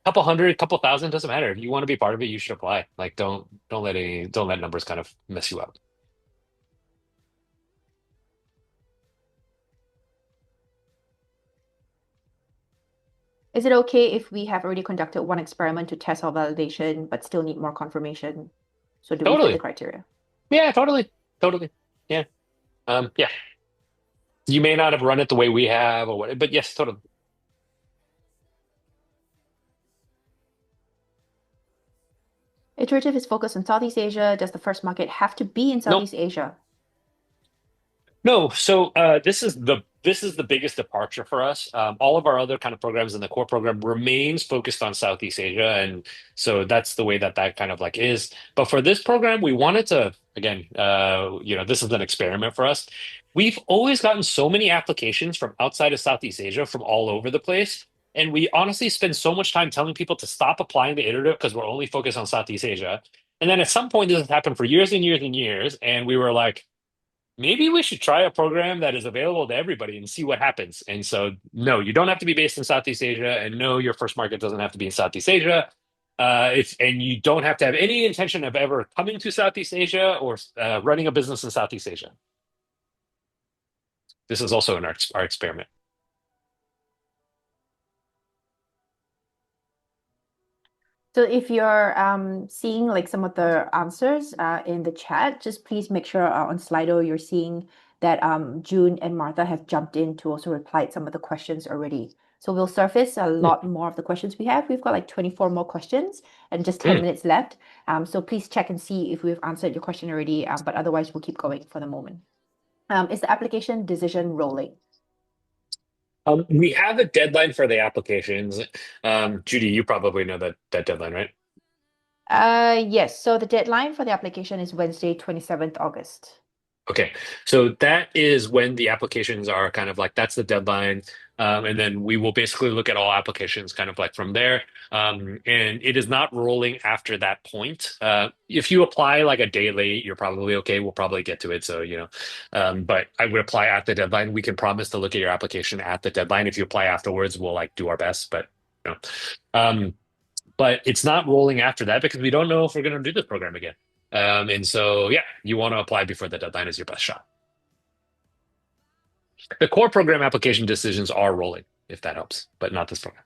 couple hundred, couple thousand doesn't matter. If you want to be part of it, you should apply. Like, don't let numbers kind of mess you up. Is it okay if we have already conducted one experiment to test our validation, but still need more confirmation? So do we fit the Totally. criteria? Yeah, totally. Totally. Yeah. Yeah. You may not have run it the way we have or what, but yes, totally. Iterative is focused on Southeast Asia. Does the first market have to be in Nope. Southeast Asia? No, so this is the biggest departure for us. All of our other kind of programs in the core program remains focused on Southeast Asia, and so that's the way that kind of like is. But for this program, we wanted to again, this is an experiment for us. We've always gotten so many applications from outside of Southeast Asia, from all over the place. And we honestly spend so much time telling people to stop applying to Iterative because we're only focused on Southeast Asia. And then at some point, this has happened for years and years and years. And we were like, maybe we should try a program that is available to everybody and see what happens. And so, no, you don't have to be based in Southeast Asia. And no, your first market doesn't have to be in Southeast Asia. And you don't have to have any intention of ever coming to Southeast Asia or running a business in Southeast Asia. This is also in our experiment. So if you're seeing like some of the answers in the chat, just please make sure on Slido you're seeing that June and Martha have jumped in to also reply some of the questions already. So we'll surface a lot more of the questions we have. We've got like 24 more questions and just 10 minutes left. So please check and see if we've answered your question already, but otherwise we'll keep going for the moment. Is the application decision rolling? We have a deadline for the applications. Judy, you probably know that deadline, right? Yes. So the deadline for the application is Wednesday, 27th August. Okay, so that is when the applications are kind of like that's the deadline. And then we will basically look at all applications kind of like from there. And it is not rolling after that point. If you apply like a day late, you're probably okay. We'll probably get to it. So, but I would apply at the deadline. We can promise to look at your application at the deadline. If you apply afterwards, we'll like do our best, you know. But it's not rolling after that because we don't know if we're going to do this program again. And so, yeah, you want to apply before the deadline is your best shot. The core program application decisions are rolling, if that helps, but not this program.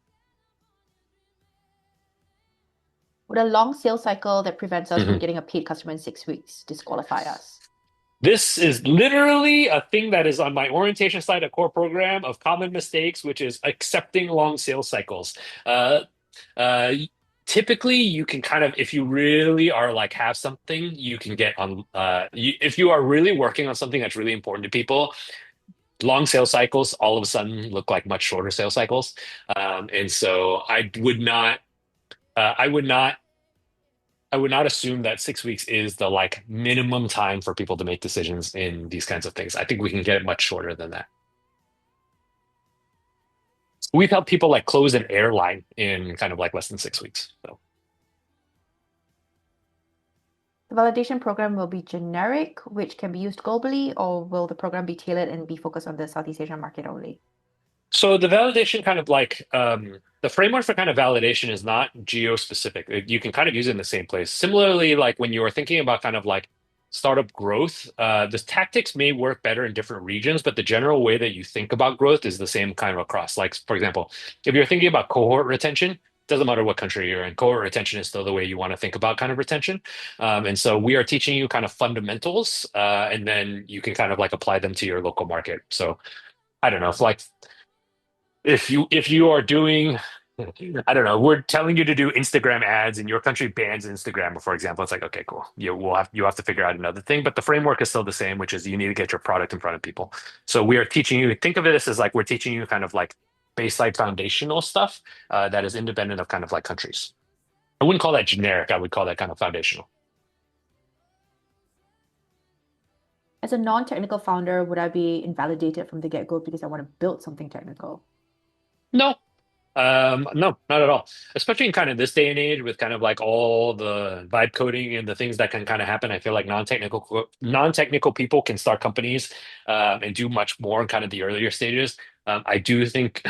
Would a long sales cycle that prevents us from getting a paid customer in 6 weeks disqualify us? This is literally a thing that is on my orientation slide, a core program of common mistakes, which is accepting long sales cycles. Typically, you can kind of, if you really are like have something, you can get on. If you are really working on something that's really important to people, long sales cycles all of a sudden look like much shorter sales cycles. And so I would not assume that 6 weeks is the like minimum time for people to make decisions in these kinds of things. I think we can get it much shorter than that. We've helped people like close an airline in kind of like less than 6 weeks. So the validation program will be generic, which can be used globally, or will the program be tailored and be focused on the Southeast Asian market only? So the validation kind of like the framework for kind of validation is not geo-specific. You can kind of use it in the same place. Similarly, like when you are thinking about kind of like startup growth, the tactics may work better in different regions, but the general way that you think about growth is the same kind of across. Like, for example, if you're thinking about cohort retention, doesn't matter what country you're in, cohort retention is still the way you want to think about kind of retention. And so we are teaching you kind of fundamentals, and then you can kind of like apply them to your local market. So I don't know, if you are doing, I don't know, we're telling you to do Instagram ads and your country bans Instagram, for example, it's like, okay, cool. You have to figure out another thing, but the framework is still the same, which is you need to get your product in front of people. So we are teaching you, think of this as like we're teaching you kind of like baseline foundational stuff that is independent of kind of like countries. I wouldn't call that generic. I would call that kind of foundational. As a non-technical founder, would I be invalidated from the get-go because I want to build something technical? No, no, not at all. Especially in kind of this day and age with kind of like all the vibe coding and the things that can kind of happen. I feel like non-technical people can start companies and do much more in kind of the earlier stages. I do think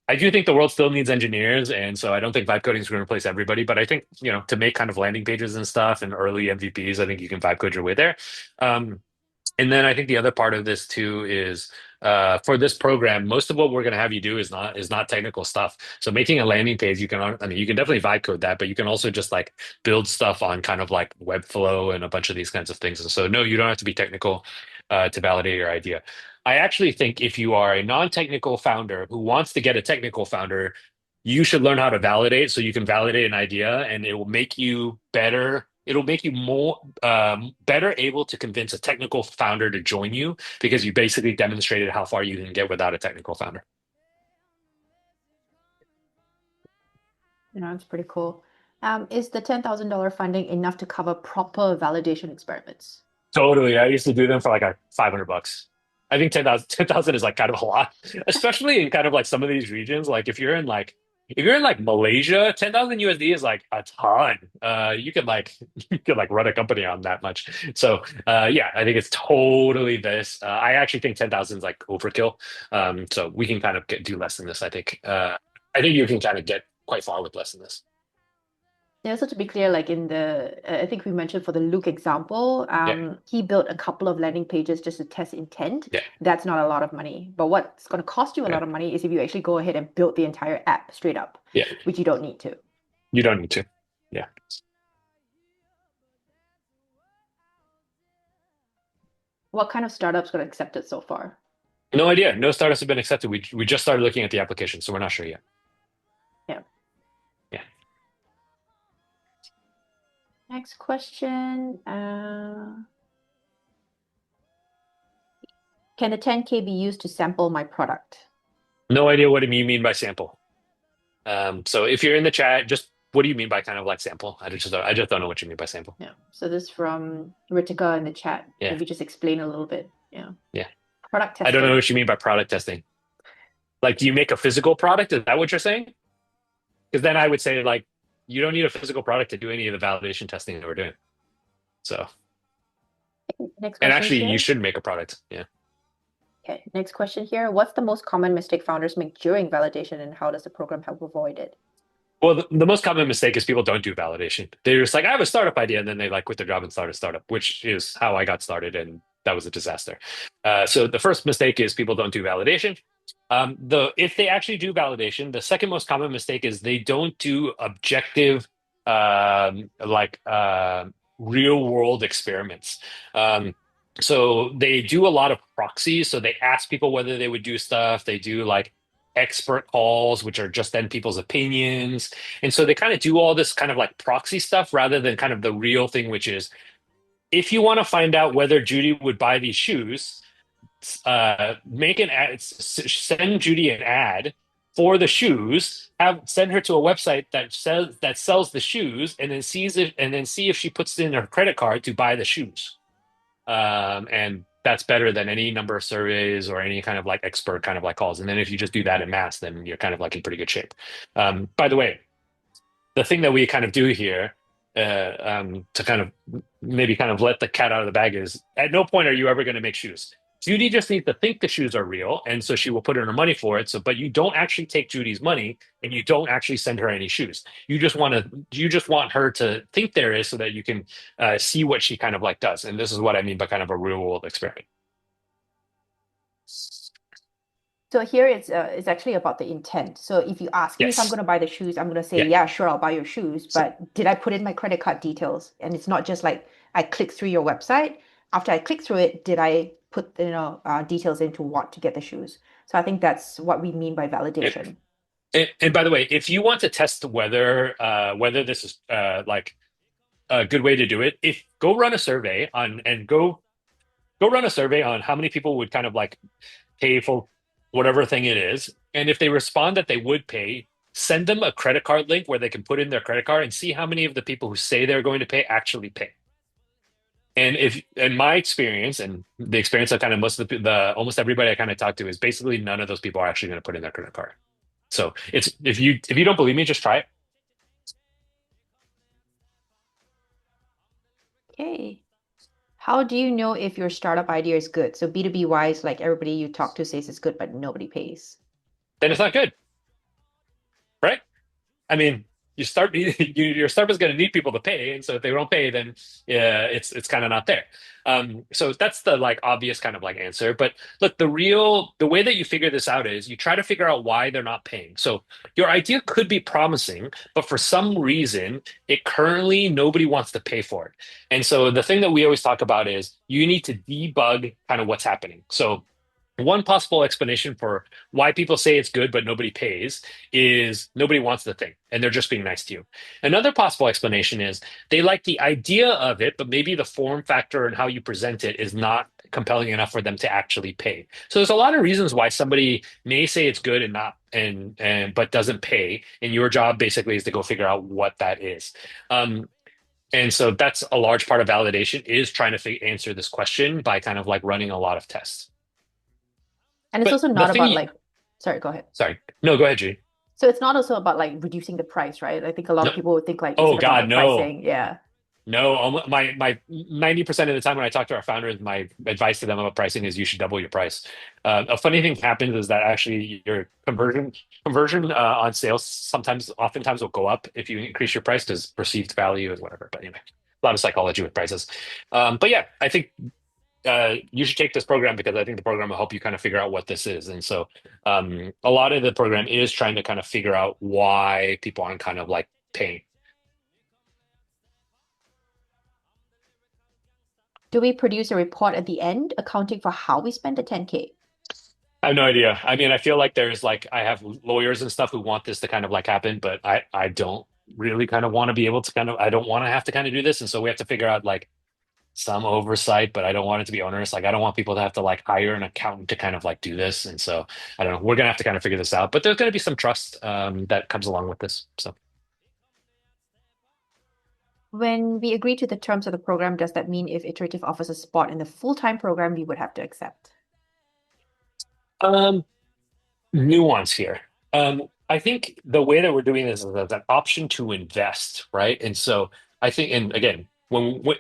I do think the world still needs engineers, and so I don't think vibe coding is going to replace everybody. But I think to make kind of landing pages and stuff and early MVPs, I think you can vibe code your way there. And then I think the other part of this too is for this program, most of what we're going to have you do is not technical stuff. So making a landing page, I mean, you can definitely vibe code that, but you can also just like build stuff on kind of like Webflow and a bunch of these kinds of things. And so no, you don't have to be technical to validate your idea. I actually think if you are a non-technical founder who wants to get a technical founder, you should learn how to validate so you can validate an idea, and it will make you better. It'll make you more better able to convince a technical founder to join you because you basically demonstrated how far you can get without a technical founder. It's pretty cool. Is the $10,000 funding enough to cover proper validation experiments? Totally. I used to do them for like $500. I think 10,000 is like kind of a lot, especially in kind of like some of these regions. Like if you're in like Malaysia, 10,000 USD is like a ton. You could like you could like run a company on that much. So yeah, I think it's totally this. I actually think 10,000 is like overkill. So we can kind of do less than this. I think you can kind of get quite far with less than this. Yeah, so to be clear, like in I think we mentioned for the Luke example, Yeah, he built a couple of landing pages just to test intent. yeah, That's not a lot of money. But what's going to cost you a yeah, lot of money is if you actually go ahead and build the entire app straight up, yeah. which you don't need to. You don't need to. Yeah. What kind of startups got accepted so far? No idea. No startups have been accepted. We just started looking at the application, so we're not sure yet. Yeah. Yeah. Next question. Can the 10K be used to sample my product? No idea what you mean by sample. So if you're in the chat, just what do you mean by kind of like sample? I just don't know what you mean by sample. Yeah. So this from Ritika in the chat. Yeah. Maybe just explain a little bit. Yeah. Yeah. Product I don't know testing. what you mean by product testing. Like, do you make a physical product? Is that what you're saying? Because then I would say like you don't need a physical product to do any of the validation testing that we're doing. So, Next and question actually, you here. should make a product. Yeah. Okay, next question here. What's the most common mistake founders make during validation, and how does the program help avoid it? Well, the most common mistake is people don't do validation. They're just like, I have a startup idea, and then they like quit their job and start a startup, which is how I got started, and that was a disaster. So the first mistake is people don't do validation. If they actually do validation, the second most common mistake is they don't do objective, like real world experiments. So they do a lot of proxies. So they ask people whether they would do stuff. They do like expert calls, which are just then people's opinions. And so they kind of do all this kind of like proxy stuff rather than kind of the real thing, which is if you want to find out whether Judy would buy these shoes, make an ad, send Judy an ad for the shoes, send her to a website that sells the shoes, and then see if she puts in her credit card to buy the shoes. And that's better than any number of surveys or any kind of like expert kind of like calls. And then if you just do that in mass, then you're kind of like in pretty good shape. By the way, the thing that we kind of do here to kind of maybe kind of let the cat out of the bag is at no point are you ever going to make shoes. Judy just needs to think the shoes are real, and so she will put in her money for it. So, but you don't actually take Judy's money, and you don't actually send her any shoes. You just want her to think there is, so that you can see what she kind of like does. And this is what I mean by kind of a real world experiment. So here it's actually about the intent. So if you ask me if I'm Yes. going to buy the shoes, I'm going to say, Yeah. yeah, sure, I'll buy your shoes. But did I put in my credit card details? And it's not just like I click through your website. After I click through it, did I put details in to want to get the shoes? So I think that's what we mean by validation. And by the way, if you want to test whether this is like a good way to do it, if go run a survey on and go run a survey on how many people would kind of like pay for whatever thing it is. And if they respond that they would pay, send them a credit card link where they can put in their credit card and see how many of the people who say they're going to pay actually pay. And if in my experience and the experience of kind of most of the almost everybody I kind of talk to is basically none of those people are actually going to put in their credit card. So it's if you don't believe me, just try it. Okay. How do you know if your startup idea is good? So B2B wise, like everybody you talk to says it's good, but nobody pays. Then it's not good, right? I mean, your startup is going to need people to pay, and so if they don't pay, then yeah, it's kind of not there. So that's the like obvious kind of like answer. But look, the way that you figure this out is you try to figure out why they're not paying. So your idea could be promising, but for some reason, it currently nobody wants to pay for it. And so the thing that we always talk about is you need to debug kind of what's happening. So one possible explanation for why people say it's good but nobody pays is nobody wants the thing and they're just being nice to you. Another possible explanation is they like the idea of it, but maybe the form factor and how you present it is not compelling enough for them to actually pay. So there's a lot of reasons why somebody may say it's good and not and but doesn't pay. And your job basically is to go figure out what that is. And so that's a large part of validation is trying to answer this question by kind of like running a lot of tests. And it's But also the not thing, about like, sorry, go ahead. sorry, no, go ahead, G. So it's not also about like reducing the price, right? I think a lot No, of people would think like, is oh it about the God, no. pricing? Yeah. No, my 90% of the time when I talk to our founders, my advice to them about pricing is you should double your price. A funny thing happens is that actually your conversion on sales oftentimes will go up if you increase your price because perceived value is whatever. But anyway, a lot of psychology with prices. But yeah, I think you should take this program because I think the program will help you kind of figure out what this is. And so a lot of the program is trying to kind of figure out why people aren't kind of like paying. Do we produce a report at the end accounting for how we spent the 10K? I have no idea. I mean, I feel like there's like I have lawyers and stuff who want this to kind of like happen, but I don't really kind of want to be able to kind of I don't want to have to kind of do this, and so we have to figure out like some oversight, but I don't want it to be onerous. Like I don't want people to have to like hire an accountant to kind of like do this, and so I don't know. We're gonna have to kind of figure this out, but there's gonna be some trust that comes along with this. So. When we agree to the terms of the program, does that mean if Iterative offers a spot in the full-time program, we would have to accept? Um, Nuance here. I think the way that we're doing this is as an option to invest, right? And so I think, and again,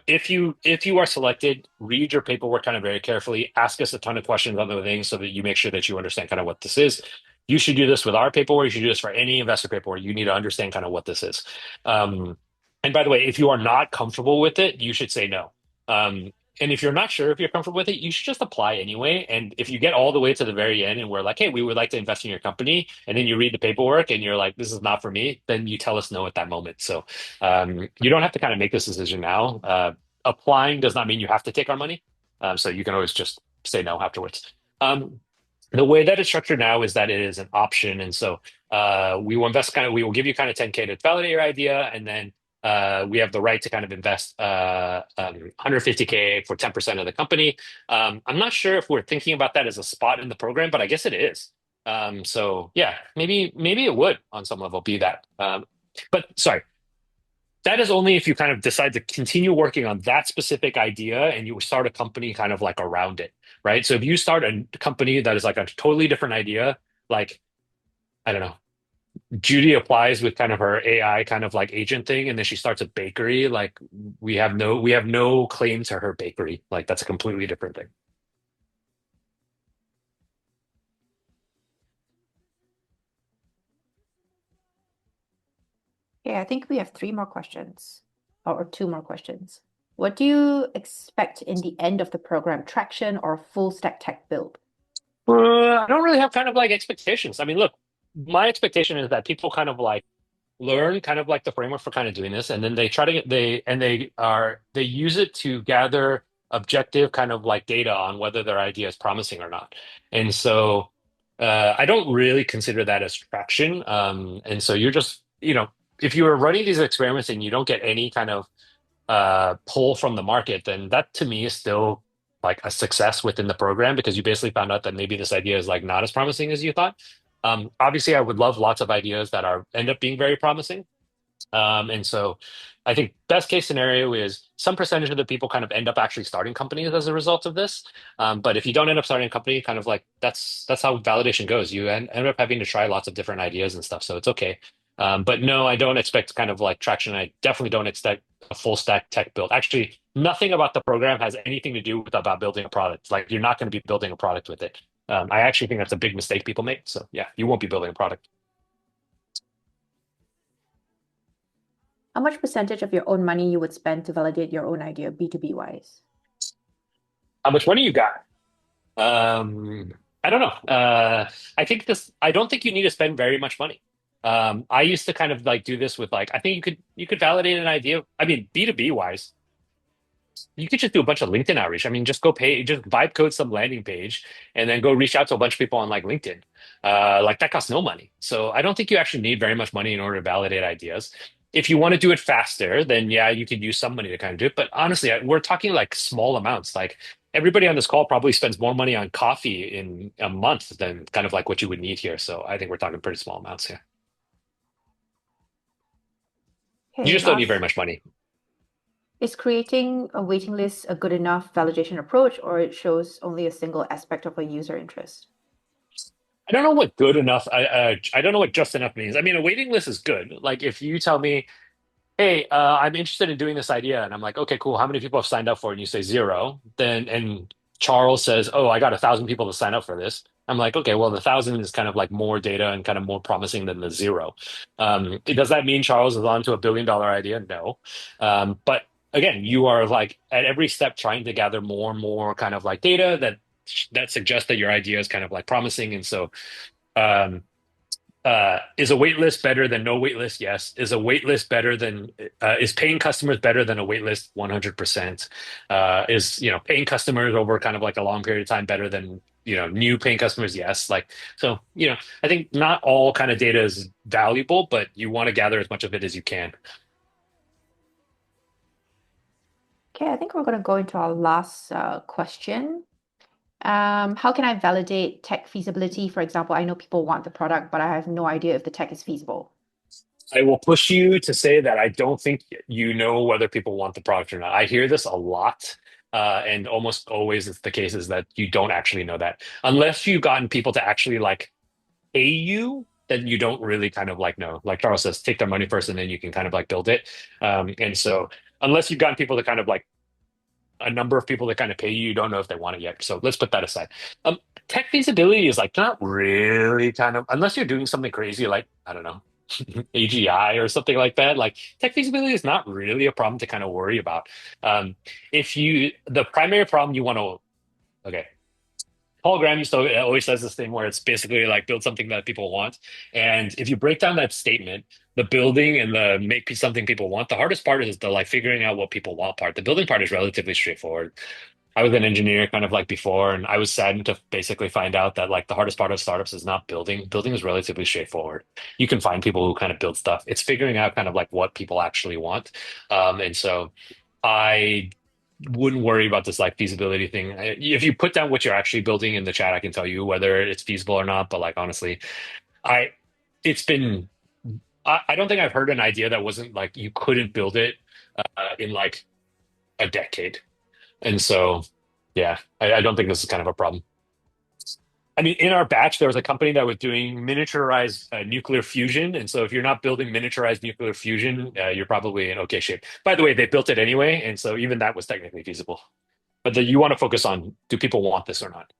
if you are selected, read your paperwork kind of very carefully, ask us a ton of questions on the things so that you make sure that you understand kind of what this is. You should do this with our paperwork. You should do this for any investor paperwork. You need to understand kind of what this is. Um, and by the way, if you are not comfortable with it, you should say no. And if you're not sure if you're comfortable with it, you should just apply anyway. And if you get all the way to the very end and we're like, hey, we would like to invest in your company, and then you read the paperwork and you're like, this is not for me, then you tell us no at that moment. So you don't have to kind of make this decision now. Applying does not mean you have to take our money. So you can always just say no afterwards. The way that it's structured now is that it is an option. And so we will give you kind of 10K to validate your idea. And then we have the right to kind of invest 150K for 10% of the company. I'm not sure if we're thinking about that as a spot in the program, but I guess it is. So yeah, maybe it would on some level be that. But sorry, that is only if you kind of decide to continue working on that specific idea and you start a company kind of like around it, right? So if you start a company that is like a totally different idea, like I don't know, Judy applies with kind of her AI kind of like agent thing, and then she starts a bakery. Like we have no claim to her bakery. Like that's a completely different thing. Okay, I think we have three more questions or two more questions. What do you expect in the end of the program, traction or full stack tech build? I don't really have kind of like expectations. I mean, look, my expectation is that people kind of like learn kind of like the framework for kind of doing this, and then they try to get they use it to gather objective kind of like data on whether their idea is promising or not. And so I don't really consider that as traction. And so you're just, if you are running these experiments and you don't get any kind of pull from the market, then that to me is still like a success within the program because you basically found out that maybe this idea is like not as promising as you thought. Obviously, I would love lots of ideas that are end up being very promising. And so I think best case scenario is some percentage of the people kind of end up actually starting companies as a result of this. But if you don't end up starting a company, kind of like that's how validation goes. You end up having to try lots of different ideas and stuff. So it's okay. But no, I don't expect kind of like traction. I definitely don't expect a full stack tech build. Actually, nothing about the program has anything to do with about building a product. Like you're not going to be building a product with it. I actually think that's a big mistake people make. So yeah, you won't be building a product. How much percentage of your own money you would spend to validate your own idea, B2B wise? How much money you got? I don't know. I think this, I don't think you need to spend very much money. I used to kind of like do this with like, I think you could validate an idea. I mean, B2B wise, you could just do a bunch of LinkedIn outreach. I mean, just vibe code some landing page and then go reach out to a bunch of people on like LinkedIn. Like that costs no money. So I don't think you actually need very much money in order to validate ideas. If you want to do it faster, then yeah, you could use some money to kind of do it. But honestly, we're talking like small amounts. Like everybody on this call probably spends more money on coffee in a month than kind of like what you would need here. So I think we're talking pretty small amounts here. You Okay, just don't need very last. much money. Is creating a waiting list a good enough validation approach, or it shows only a single aspect of a user interest? I don't know what good enough. I don't know what just enough means. I mean, a waiting list is good. Like if you tell me, hey, I'm interested in doing this idea. And I'm like, okay, cool. How many people have signed up for it? And you say zero. And Charles says, oh, I got 1,000 people to sign up for this. I'm like, okay, well, the 1,000 is kind of like more data and kind of more promising than the zero. Does that mean Charles is on to $1 billion idea? No. But again, you are like at every step trying to gather more and more kind of like data that suggests that your idea is kind of like promising. And so, um, is a wait list better than no wait list? Yes. Is a wait list better than is paying customers better than a wait list? 100%. Is paying customers over kind of like a long period of time better than new paying customers? Yes. Like so I think not all kind of data is valuable, but you want to gather as much of it as you can. Okay, I think we're going to go into our last question. How can I validate tech feasibility? For example, I know people want the product, but I have no idea if the tech is feasible. I will push you to say that I don't think you know whether people want the product or not. I hear this a lot, and almost always it's the case is that you don't actually know that. Unless you've gotten people to actually like pay you, then you don't really kind of like know. Like Charles says, take their money first and then you can kind of like build it. And so unless you've gotten people to kind of like a number of people that kind of pay you, you don't know if they want it yet. So let's put that aside. Tech feasibility is like not really kind of unless you're doing something crazy like I don't know AGI or something like that. Like tech feasibility is not really a problem to kind of worry about. Um, if you the primary problem you want to okay. Paul Graham used to always says this thing where it's basically like build something that people want. And if you break down that statement, the building and the make something people want, the hardest part is the like figuring out what people want part. The building part is relatively straightforward. I was an engineer kind of like before, and I was saddened to basically find out that like the hardest part of startups is not building. Building is relatively straightforward. You can find people who kind of build stuff. It's figuring out kind of like what people actually want. And so I wouldn't worry about this like feasibility thing. If you put down what you're actually building in the chat, I can tell you whether it's feasible or not. But like honestly, I it's been I don't think I've heard an idea that wasn't like you couldn't build it in like a decade. And so yeah, I don't think this is kind of a problem. I mean, in our batch, there was a company that was doing miniaturized nuclear fusion. And so if you're not building miniaturized nuclear fusion, you're probably in okay shape. By the way, they built it anyway. And so even that was technically feasible. But you want to focus on do people want this or not?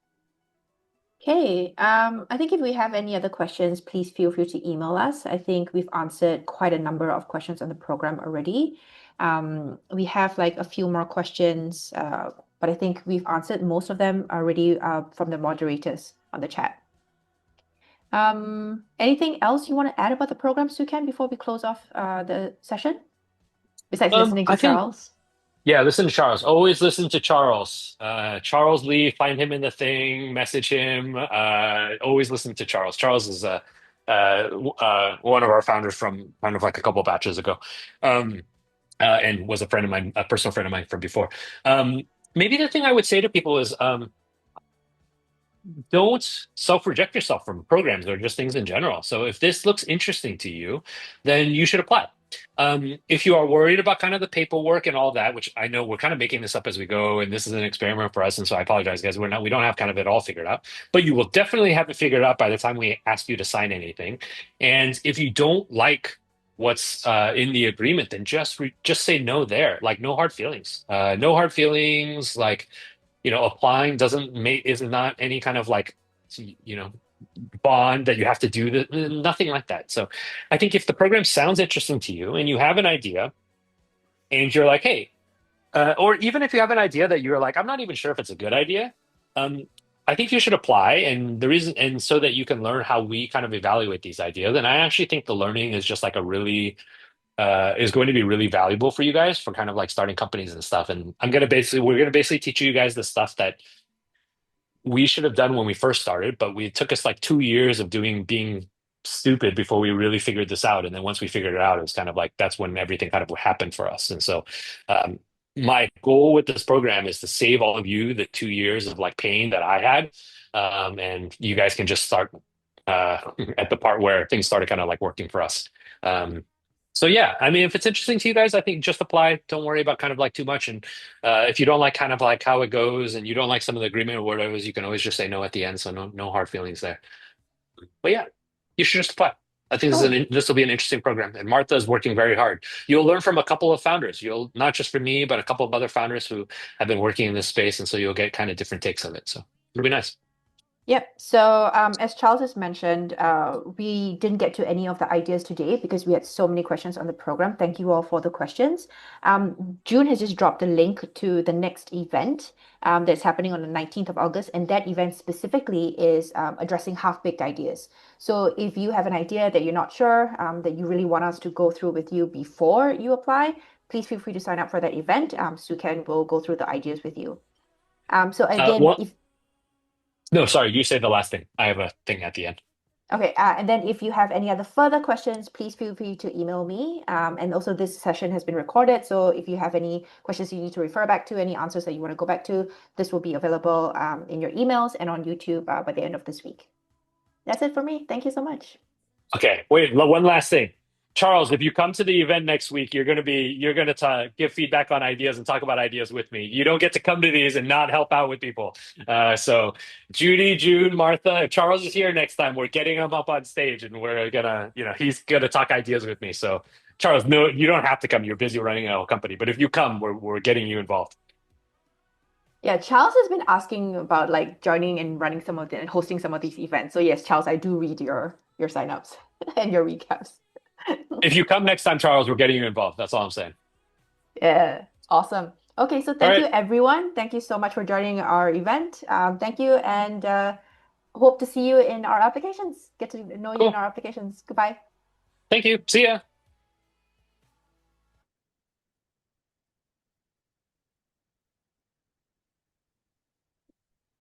Okay, I think if we have any other questions, please feel free to email us. I think we've answered quite a number of questions on the program already. We have like a few more questions, but I think we've answered most of them already from the moderators on the chat. Anything else you want to add about the program, Hsu Ken, before we close off the session? Besides listening to I think Charles? yeah, listen to Charles. Always listen to Charles. Charles Lee, find him in the thing, message him. Always listen to Charles. Charles is one of our founders from kind of like a couple batches ago. Um, and was a friend of mine, a personal friend of mine from before. Maybe the thing I would say to people is don't self-reject yourself from programs or just things in general. So if this looks interesting to you, then you should apply. If you are worried about kind of the paperwork and all that, which I know we're kind of making this up as we go, and this is an experiment for us, and so I apologize, guys. We don't have kind of it all figured out, but you will definitely have it figured out by the time we ask you to sign anything. And if you don't like what's in the agreement, then just say no there. Like no hard feelings. No hard feelings. Like applying doesn't make is not any kind of like you know bond that you have to do nothing like that. So I think if the program sounds interesting to you and you have an idea and you're like, hey, or even if you have an idea that you're like, I'm not even sure if it's a good idea, um, I think you should apply. And the reason, and so that you can learn how we kind of evaluate these ideas. And I actually think the learning is just like a really is going to be really valuable for you guys for kind of like starting companies and stuff. And we're gonna basically teach you guys the stuff that we should have done when we first started, but it took us like 2 years of being stupid before we really figured this out. And then once we figured it out, it was kind of like that's when everything kind of happened for us. And so, um, my goal with this program is to save all of you the 2 years of like pain that I had, and you guys can just start at the part where things started kind of like working for us. Um, so yeah, I mean, if it's interesting to you guys, I think just apply. Don't worry about kind of like too much. And if you don't like kind of like how it goes and you don't like some of the agreement or whatever, you can always just say no at the end. So no hard feelings there. But yeah, you should just apply. I think Cool. this will be an interesting program, and Martha is working very hard. You'll learn from a couple of founders. You'll not just from me, but a couple of other founders who have been working in this space, and so you'll get kind of different takes of it. So it'll be nice. Yep. So, as Charles has mentioned, we didn't get to any of the ideas today because we had so many questions on the program. Thank you all for the questions. June has just dropped a link to the next event that's happening on the 19th of August, and that event specifically is addressing half-baked ideas. So, if you have an idea that you're not sure, that you really want us to go through with you before you apply, please feel free to sign up for that event. Hsu Ken will go through the ideas with you. So again, Well, no, sorry, you say the last thing. I have a thing at the end. Okay, and then if you have any other further questions, please feel free to email me. And also this session has been recorded, so if you have any questions you need to refer back to, any answers that you want to go back to, this will be available in your emails and on YouTube by the end of this week. That's it for me. Thank you so much. Okay, wait, one last thing. Charles, if you come to the event next week, you're gonna give feedback on ideas and talk about ideas with me. You don't get to come to these and not help out with people. So Judy, June, Martha, if Charles is here next time, we're getting him up on stage and we're gonna, he's gonna talk ideas with me. So Charles, no, you don't have to come. You're busy running a company, but if you come, we're getting you involved. Yeah, Charles has been asking about like joining and running some of the and hosting some of these events. So yes, Charles, I do read your signups and your recaps. If you come next time, Charles, we're getting you involved. That's all I'm saying. Yeah, awesome. Okay, so All thank you, right. everyone. Thank you so much for joining our event. Thank you, and hope to see you in our applications. Get to know you in Cool. our applications. Goodbye. Thank you. See ya.